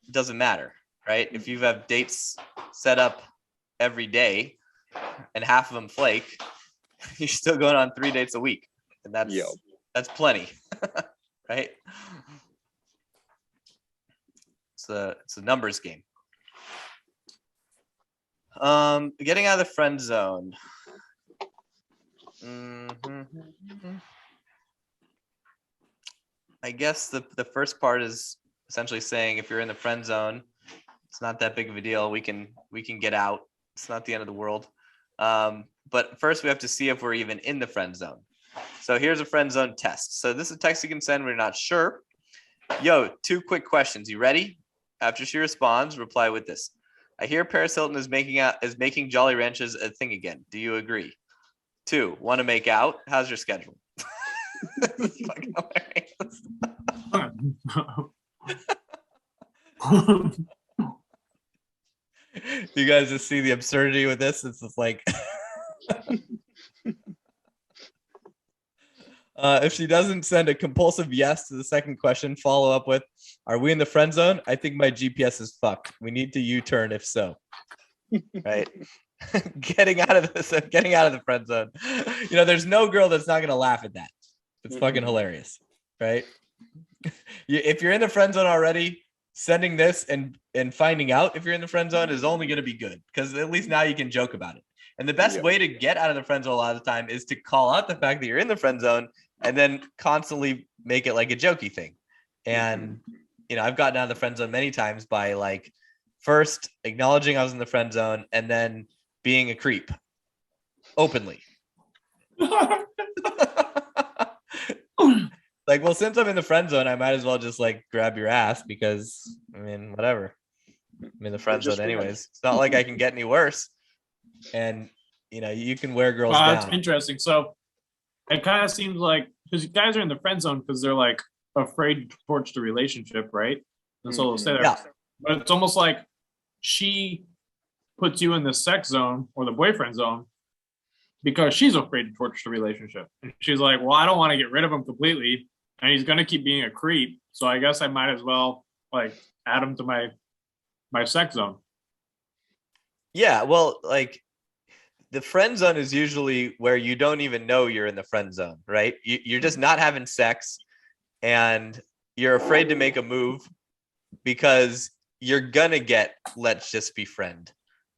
it doesn't matter, right? If you have dates set up every day and half of them flake, you're still going on 3 dates a week. And that's plenty, right? It's a numbers game. Getting out of the friend zone. I guess the first part is essentially saying if you're in the friend zone, it's not that big of a deal. We can get out. It's not the end of the world. But first we have to see if we're even in the friend zone. So here's a friend zone test. So this is a text you can send when you're not sure. Yo, 2 quick questions. You ready? After she responds, reply with this. I hear Paris Hilton is making Jolly Ranchers a thing again. Do you agree? 2, want to make out? How's your schedule? This is fucking hilarious. You guys just see the absurdity with this. It's just like, if she doesn't send a compulsive yes to the second question, follow up with, "Are we in the friend zone? I think my GPS is fucked. We need to U-turn if so." Right? Getting out of the friend zone. There's no girl that's not gonna laugh at that. It's fucking hilarious, right? If you're in the friend zone already, sending this and finding out if you're in the friend zone is only going to be good, because at least now you can joke about it. And the best way to get out of the friend zone a lot of the time is to call out the fact that you're in the friend zone and then constantly make it like a jokey thing. And I've gotten out of the friend zone many times by like first acknowledging I was in the friend zone and then being a creep openly. Like, well, since I'm in the friend zone, I might as well just like grab your ass because whatever. I'm in the friend zone anyways. It's not like I can get any worse. And you can wear girls down. That's interesting. So it kind of seems like, because you guys are in the friend zone because they're like afraid to torch the relationship, right? And so they'll stay there. Yeah. But it's almost like she puts you in the sex zone or the boyfriend zone because she's afraid to torch the relationship. And she's like, well, I don't want to get rid of him completely, and he's going to keep being a creep. So I guess I might as well like add him to my sex zone. Yeah, well, like the friend zone is usually where you don't even know you're in the friend zone, right? You're just not having sex and you're afraid to make a move because you're gonna get, let's just be friend,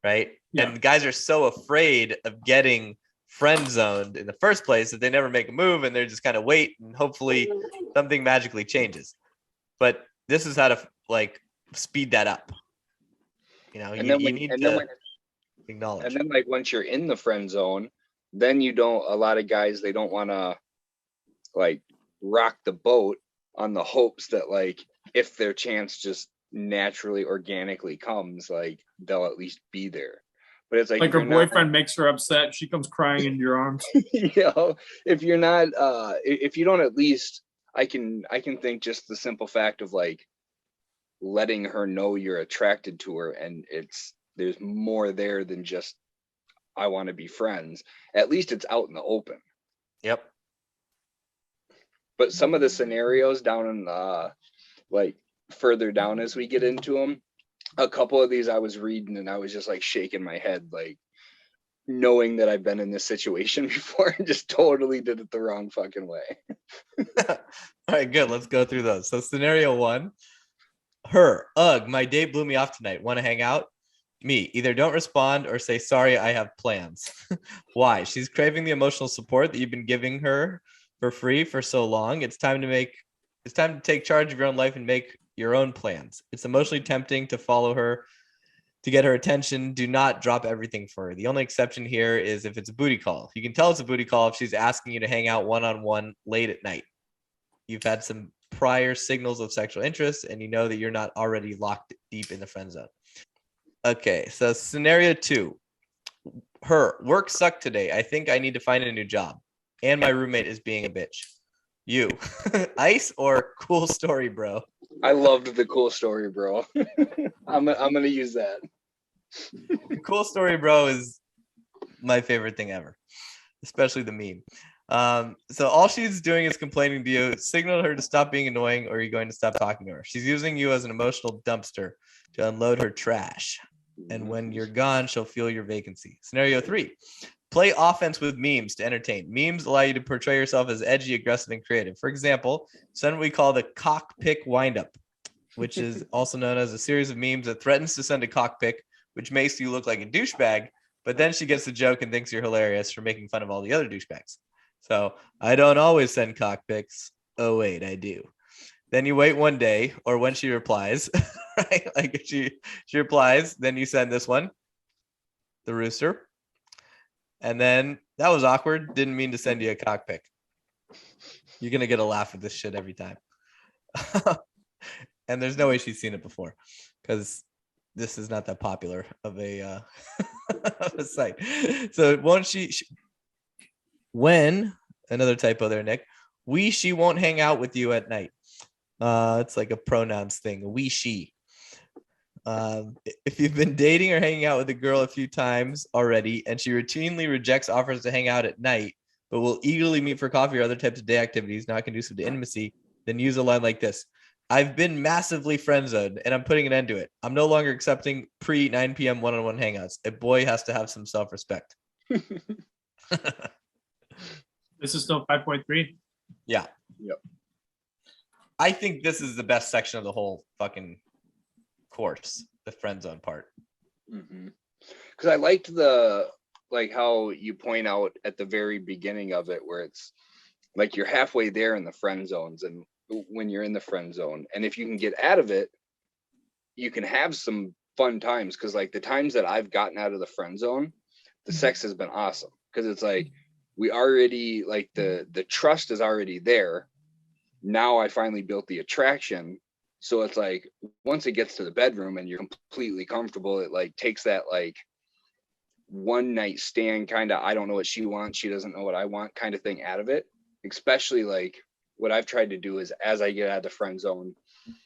right? Yeah. And guys are so afraid of getting friend zoned in the first place that they never make a move, and they're just kind of wait and hopefully something magically changes. But this is how to like speed that up. You need to acknowledge. And then like once you're in the friend zone, then a lot of guys, they don't want to like rock the boat on the hopes that like if their chance just naturally organically comes, like they'll at least be there. But it's like her boyfriend makes her upset, she comes crying into your arms. If you're not if you don't, at least I can think just the simple fact of like letting her know you're attracted to her and there's more there than just I want to be friends. At least it's out in the open. Yep. But some of the scenarios down in like further down as we get into them, a couple of these I was reading and I was just like shaking my head, like knowing that I've been in this situation before and just totally did it the wrong fucking way. All right, good. Let's go through those. So scenario 1, her, ugh, my date blew me off tonight. Want to hang out? Me, either don't respond or say, sorry, I have plans. Why? She's craving the emotional support that you've been giving her for free for so long. It's time to take charge of your own life and make your own plans. It's emotionally tempting to follow her to get her attention. Do not drop everything for her. The only exception here is if it's a booty call. You can tell it's a booty call if she's asking you to hang out one-on-one late at night. You've had some prior signals of sexual interest and you know that you're not already locked deep in the friend zone. Okay, so scenario 2. Her, work sucked today. I think I need to find a new job. And my roommate is being a bitch. You, ice or cool story, bro? I loved the cool story, bro. I'm gonna use that. Cool story, bro, is my favorite thing ever, especially the meme. So all she's doing is complaining to you. Signal her to stop being annoying, or you're going to stop talking to her. She's using you as an emotional dumpster to unload her trash. And when you're gone, she'll feel your vacancy. Scenario 3. Play offense with memes to entertain. Memes allow you to portray yourself as edgy, aggressive, and creative. For example, send what we call the Pic Windup, which is also known as a series of memes that threatens to send a cock pic, which makes you look like a douchebag, but then she gets the joke and thinks you're hilarious for making fun of all the other douchebags. So I don't always send cock pics. Oh, wait, I do. Then you wait one day, or when she replies, right? Like if she replies, then you send this one, the rooster. And then that was awkward. Didn't mean to send you a cock pic. You're going to get a laugh at this shit every time. And there's no way she's seen it before because this is not that popular of a, of a site. So won't when, another typo there, Nick, she won't hang out with you at night. It's like a pronouns thing. Wishy. If you've been dating or hanging out with a girl a few times already and she routinely rejects offers to hang out at night, but will eagerly meet for coffee or other types of day activities not conducive to intimacy, then use a line like this. I've been massively friend zoned and I'm putting an end to it. I'm no longer accepting pre 9 p.m. one-on-one hangouts. A boy has to have some self-respect. This is still 5.3. Yeah. Yep. I think this is the best section of the whole fucking course, the friend zone part. Because I liked like how you point out at the very beginning of it, where it's like you're halfway there in the friend zones, and when you're in the friend zone, and if you can get out of it, you can have some fun times. Because like the times that I've gotten out of the friend zone, the sex has been awesome, because it's like we already, like, the trust is already there. Now I finally built the attraction. So it's like once it gets to the bedroom and you're completely comfortable, it like takes that like one night stand kind of, I don't know what she wants, she doesn't know what I want kind of thing out of it. Especially like what I've tried to do is, as I get out of the friend zone,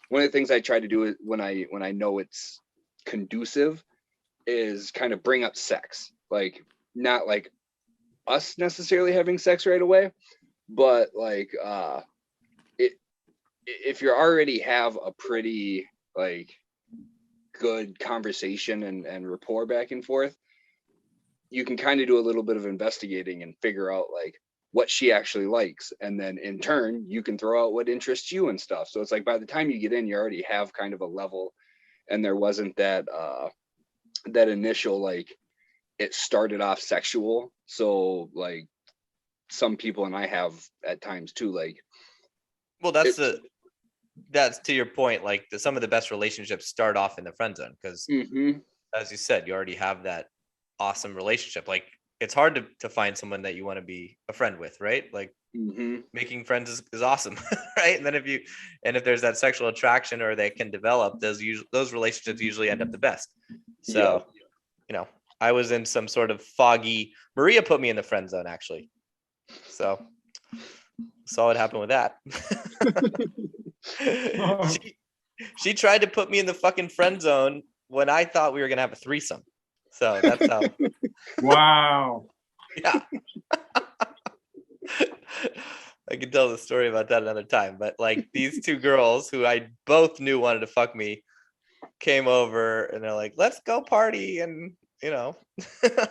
one of the things I try to do is when I know it's conducive is kind of bring up sex. Like not like us necessarily having sex right away, but like if you already have a pretty like good conversation and rapport back and forth, you can kind of do a little bit of investigating and figure out like what she actually likes, and then in turn you can throw out what interests you and stuff. So it's like by the time you get in, you already have kind of a level, and there wasn't that that initial like it started off sexual. So like some people, and I have at times too, like, well, that's to your point, like some of the best relationships start off in the friend zone because as you said, you already have that awesome relationship. Like it's hard to find someone that you want to be a friend with, right? Like making friends is awesome. Right? And then if there's that sexual attraction or they can develop, those relationships usually end up the best. So you know, I was in some sort of foggy, Maria put me in the friend zone actually, so saw what happened with that. She tried to put me in the fucking friend zone when I thought we were gonna have a threesome. So that's how. Wow. Yeah. I can tell the story about that another time. But like these two girls who I both knew wanted to fuck me came over and they're like, let's go party. And, you know, and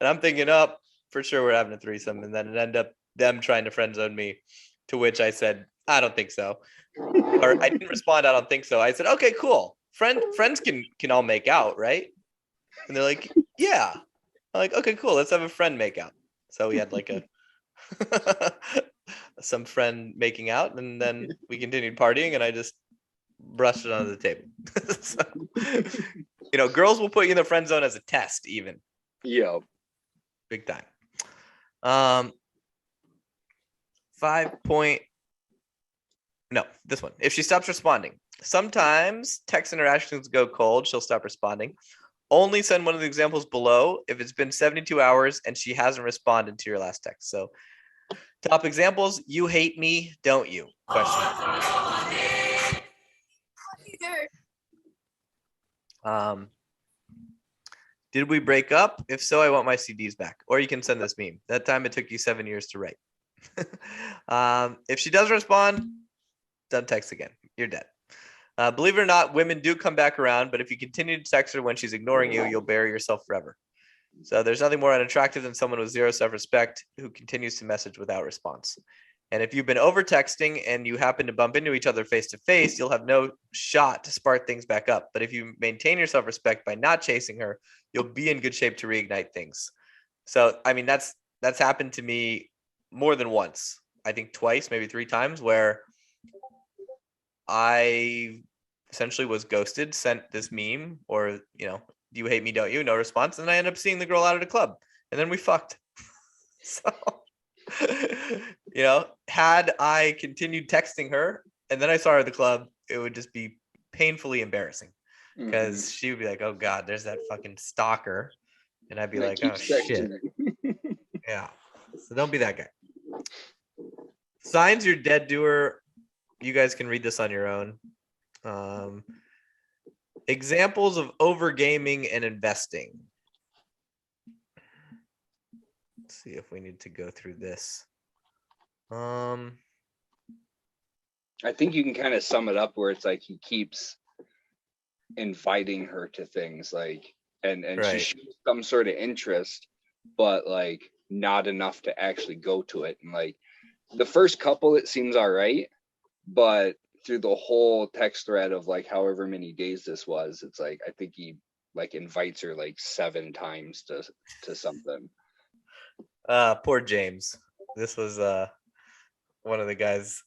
I'm thinking, up for sure we're having a threesome. And then it ended up them trying to friend zone me, to which I said, I don't think so. Or I didn't respond, I don't think so. I said, okay, cool. Friends can all make out, right? And they're like, yeah. I'm like, okay, cool. Let's have a friend make out. So we had like some friend making out, and then we continued partying, and I just brushed it under the table. So, you know, girls will put you in the friend zone as a test, even. Yeah. Big time. 5 point. No, this one. If she stops responding, sometimes text interactions go cold. She'll stop responding. Only send one of the examples below if it's been 72 hours and she hasn't responded to your last text. So top examples: you hate me, don't you? Question. Did we break up? If so, I want my CDs back. Or you can send this meme. That time it took you 7 years to write. If she doesn't respond, don't text again. You're dead. Believe it or not, women do come back around, but if you continue to text her when she's ignoring you, you'll bury yourself forever. So there's nothing more unattractive than someone with zero self-respect who continues to message without response. And if you've been over texting and you happen to bump into each other face to face, you'll have no shot to spark things back up. But if you maintain your self-respect by not chasing her, you'll be in good shape to reignite things. So, I mean, that's happened to me more than once. I think twice, maybe 3 times, where I essentially was ghosted, sent this meme, or, you know, do you hate me, don't you? No response. And I ended up seeing the girl out at a club, and then we fucked. So, you know, had I continued texting her and then I saw her at the club, it would just be painfully embarrassing because she would be like, oh God, there's that fucking stalker. And I'd be like, oh shit. Yeah. So don't be that guy. Signs you're dead to her. You guys can read this on your own. Examples of overgaming and investing. Let's see if we need to go through this. I think you can kind of sum it up where it's like he keeps inviting her to things like and Right. she shows some sort of interest, but like not enough to actually go to it. And like the first couple, it seems all right, but through the whole text thread of like however many days this was, it's like I think he like invites her like 7 times to something. Poor James. This was one of the guys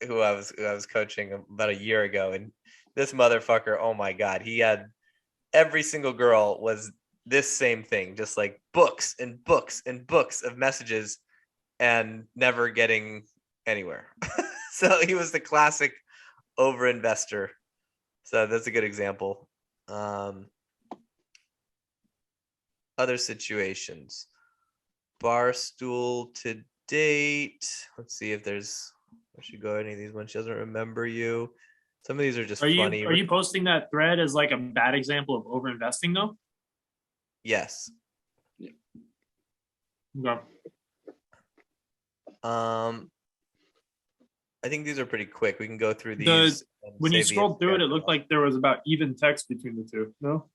who I was coaching about a year ago, and this motherfucker, oh my god, he had every single girl was this same thing, just like books and books and books of messages and never getting anywhere. So he was the classic over investor. So that's a good example. Other situations. Barstool to date. Let's see if there's. I should go any of these ones. She doesn't remember you. Some of these are just funny. Are you posting that thread as like a bad example of over investing though? Yes. No. I think these are pretty quick. We can go through these. When you scrolled through it, it looked like there was about even text between the two. No.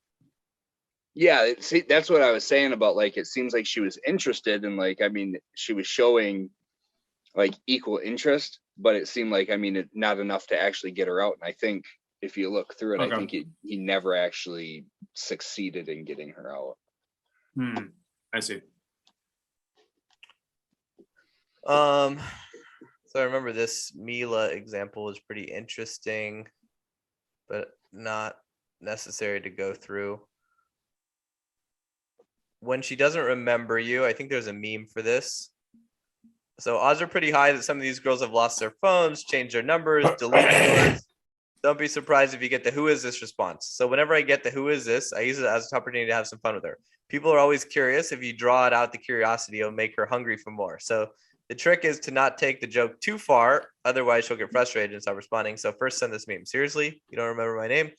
Yeah, see, that's what I was saying about like it seems like she was interested and like I mean she was showing like equal interest, but it seemed like I mean not enough to actually get her out. And I think if you look through it, Okay. I think he never actually succeeded in getting her out. I see. So I remember this Mila example was pretty interesting, but not necessary to go through. When she doesn't remember you, I think there's a meme for this. So odds are pretty high that some of these girls have lost their phones, changed their numbers, deleted yours. Don't be surprised if you get the who is this response. So whenever I get the who is this, I use it as an opportunity to have some fun with her. People are always curious. If you draw it out, the curiosity will make her hungry for more. So the trick is to not take the joke too far. Otherwise, she'll get frustrated and stop responding. So first send this meme. Seriously? You don't remember my name?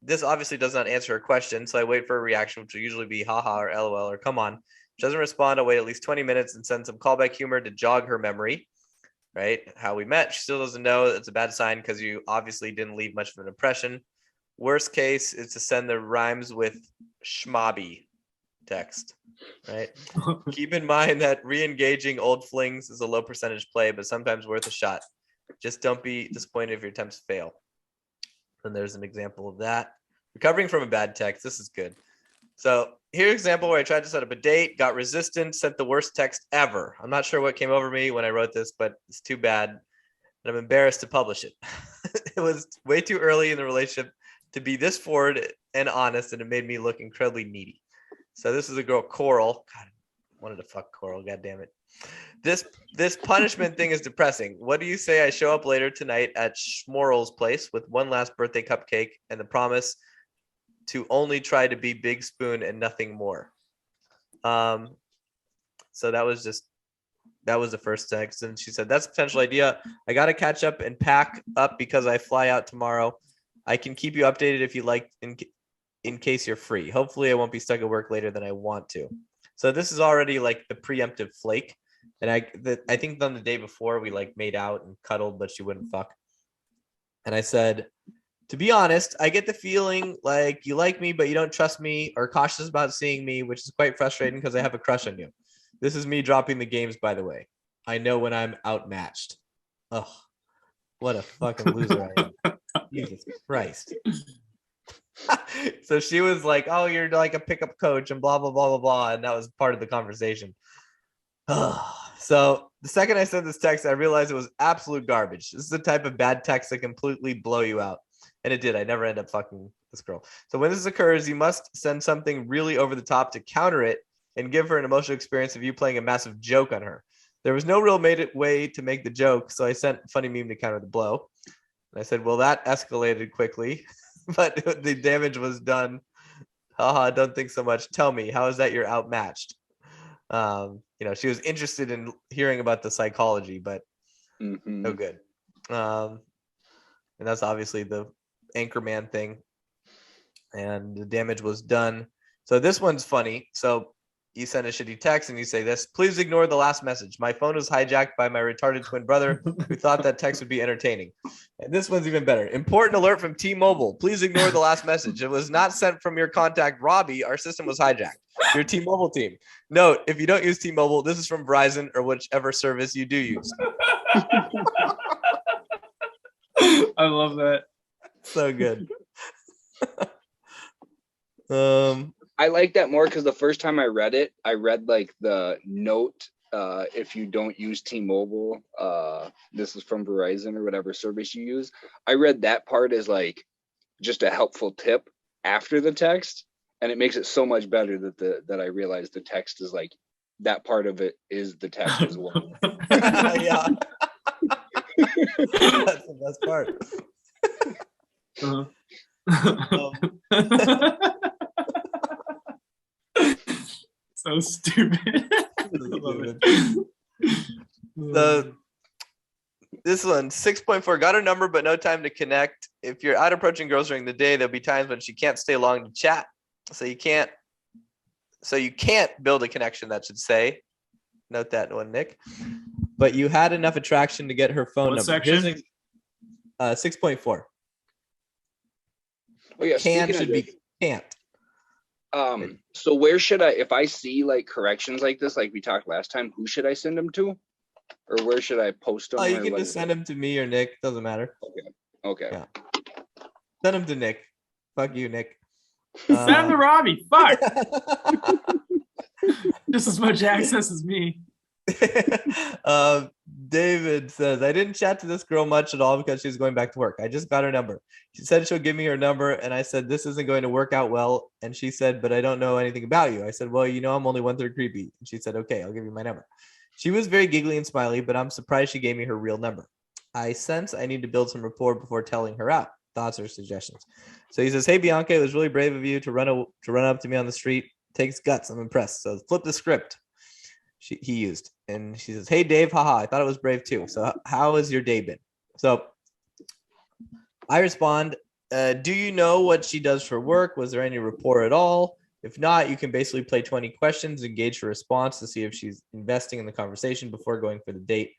This obviously does not answer her question. So I wait for a reaction, which will usually be haha or lol or come on. If she doesn't respond, I'll wait at least 20 minutes and send some callback humor to jog her memory. Right? How we met. She still doesn't know. It's a bad sign because you obviously didn't leave much of an impression. Worst case is to send the rhymes with schmobby text. Right? Keep in mind that re-engaging old flings is a low percentage play, but sometimes worth a shot. Just don't be disappointed if your attempts fail. And there's an example of that. Recovering from a bad text. This is good. So here's an example where I tried to set up a date, got resistant, sent the worst text ever. I'm not sure what came over me when I wrote this, but it's too bad. And I'm embarrassed to publish it. It was way too early in the relationship to be this forward and honest, and it made me look incredibly needy. So this is a girl, Coral. God, I wanted to fuck Coral. God damn it. This punishment thing is depressing. What do you say I show up later tonight at Schmorl's place with one last birthday cupcake and the promise to only try to be Big Spoon and nothing more? So that was the first text. And she said, that's a potential idea. I got to catch up and pack up because I fly out tomorrow. I can keep you updated if you like in case you're free. Hopefully I won't be stuck at work later than I want to. So this is already like the preemptive flake. And I think on the day before we like made out and cuddled, but she wouldn't fuck. And I said, to be honest, I get the feeling like you like me, but you don't trust me or cautious about seeing me, which is quite frustrating because I have a crush on you. This is me dropping the games, by the way. I know when I'm outmatched. Ugh, what a fucking loser I am. Jesus Christ. So she was like, oh, you're like a pickup coach and blah, blah, blah, blah, blah. And that was part of the conversation. So the second I sent this text, I realized it was absolute garbage. This is the type of bad text that completely blow you out. And it did. I never end up fucking this girl. So when this occurs, you must send something really over the top to counter it and give her an emotional experience of you playing a massive joke on her. There was no real way to make the joke, so I sent a funny meme to counter the blow. And I said, well, that escalated quickly, but the damage was done. Haha, don't think so much. Tell me, how is that you're outmatched? She was interested in hearing about the psychology, but no good. and that's obviously the Anchorman thing. And the damage was done. So this one's funny. So you send a shitty text and you say this: please ignore the last message. My phone was hijacked by my retarded twin brother who thought that text would be entertaining. And this one's even better. Important alert from T-Mobile. Please ignore the last message. It was not sent from your contact, Robbie. Our system was hijacked. Your T-Mobile team. Note, if you don't use T-Mobile, this is from Verizon or whichever service you do use. I love that. So good. I like that more because the first time I read it, I read like the note. If you don't use T-Mobile, this is from Verizon or whatever service you use. I read that part as like just a helpful tip after the text, and it makes it so much better that I realized the text is like that part of it is the text as well. Yeah. That's the best part. So stupid. This one, 6.4, got her number but no time to connect. If you're out approaching girls during the day, there'll be times when she can't stay long to chat. So you can't build a connection, that should say. Note that one, Nick. But you had enough attraction to get her phone What number. section? 6.4. Oh yeah, Can speaking should of be this, can't. so where should I, if I see like corrections like this, like we talked last time, who should I send them to, or where should I post them? Oh, you or can what just is send it? them to me or Nick. Doesn't matter. Okay. Yeah. Send them to Nick. Fuck you, Nick. Send him to Robbie. Fuck. Just as much access as me. David says, I didn't chat to this girl much at all because she's going back to work. I just got her number. She said she'll give me her number, and I said, this isn't going to work out well. And she said, but I don't know anything about you. I said, well, you know, I'm only 1/3 creepy. And she said, okay, I'll give you my number. She was very giggly and smiley, but I'm surprised she gave me her real number. I sense I need to build some rapport before telling her out. Thoughts or suggestions? So he says, hey, Bianca, it was really brave of you to run up to me on the street. Takes guts. I'm impressed. So flip the script. He used, and she says, hey Dave, haha, I thought it was brave too. So how has your day been? So I respond, do you know what she does for work? Was there any rapport at all? If not, you can basically play 20 questions and gauge her response to see if she's investing in the conversation before going for the date.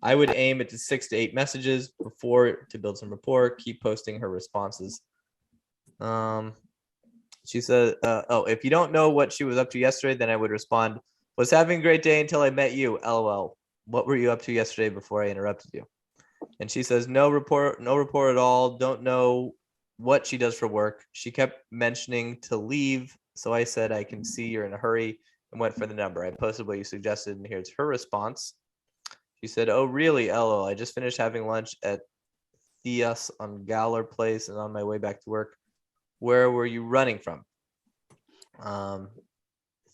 I would aim at 6 to 8 messages before to build some rapport. Keep posting her responses. She said, if you don't know what she was up to yesterday, then I would respond, was having a great day until I met you. LOL. What were you up to yesterday before I interrupted you? And she says, no report at all. Don't know what she does for work. She kept mentioning to leave. So I said, I can see you're in a hurry, and went for the number. I posted what you suggested, and here's her response. She said, oh, really? LOL. I just finished having lunch at Thea's on Galler Place and on my way back to work. Where were you running from?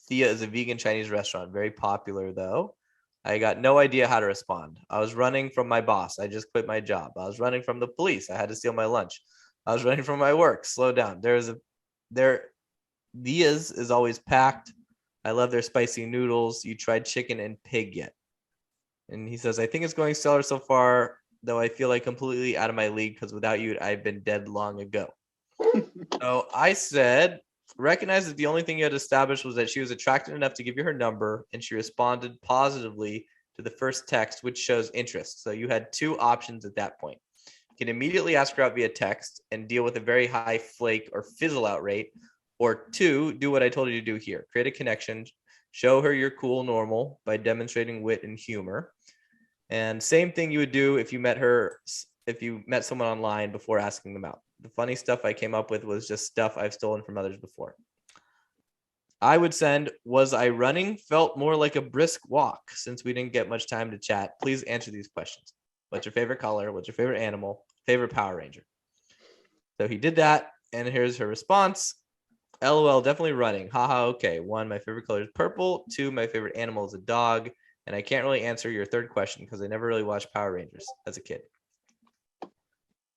Thea is a vegan Chinese restaurant, very popular though. I got no idea how to respond. I was running from my boss. I just quit my job. I was running from the police. I had to steal my lunch. I was running from my work. Slow down. Thea's is always packed. I love their spicy noodles. You tried chicken and pig yet? And he says, I think it's going stellar so far, though I feel like completely out of my league because without you, I've been dead long ago. So I said, recognize that the only thing you had established was that she was attracted enough to give you her number, and she responded positively to the first text, which shows interest. So you had 2 options at that point. You can immediately ask her out via text and deal with a very high flake or fizzle out rate, or 2, do what I told you to do here. Create a connection, show her you're cool normal by demonstrating wit and humor. And same thing you would do if you met someone online before asking them out. The funny stuff I came up with was just stuff I've stolen from others before. I would send, was I running? Felt more like a brisk walk since we didn't get much time to chat. Please answer these questions. What's your favorite color? What's your favorite animal? Favorite Power Ranger? So he did that, and here's her response. LOL, definitely running. Haha, okay. 1, my favorite color is purple. 2, my favorite animal is a dog. And I can't really answer your third question because I never really watched Power Rangers as a kid.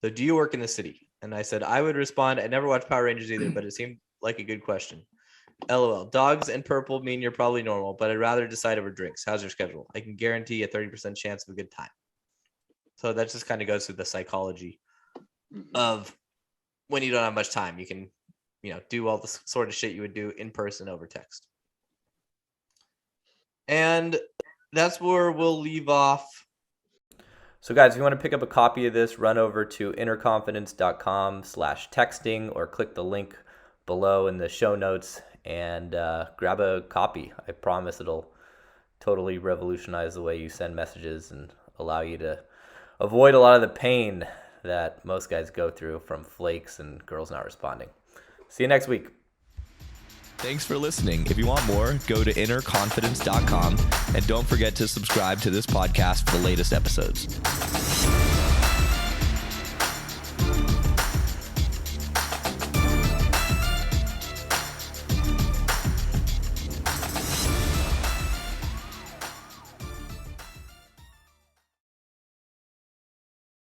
So do you work in the city? And I said, I would respond, I never watched Power Rangers either, but it seemed like a good question. LOL, dogs and purple mean you're probably normal, but I'd rather decide over drinks. How's your schedule? I can guarantee a 30% chance of a good time. So that just kind of goes through the psychology of when you don't have much time. You can, do all the sort of shit you would do in person over text. And that's where we'll leave off. So guys, if you want to pick up a copy of this, run over to innerconfidence.com/texting or click the link below in the show notes and grab a copy. I promise it'll totally revolutionize the way you send messages and allow you to avoid a lot of the pain that most guys go through from flakes and girls not responding. See you next week. Thanks for listening. If you want more, go to innerconfidence.com and don't forget to subscribe to this podcast for the latest episodes.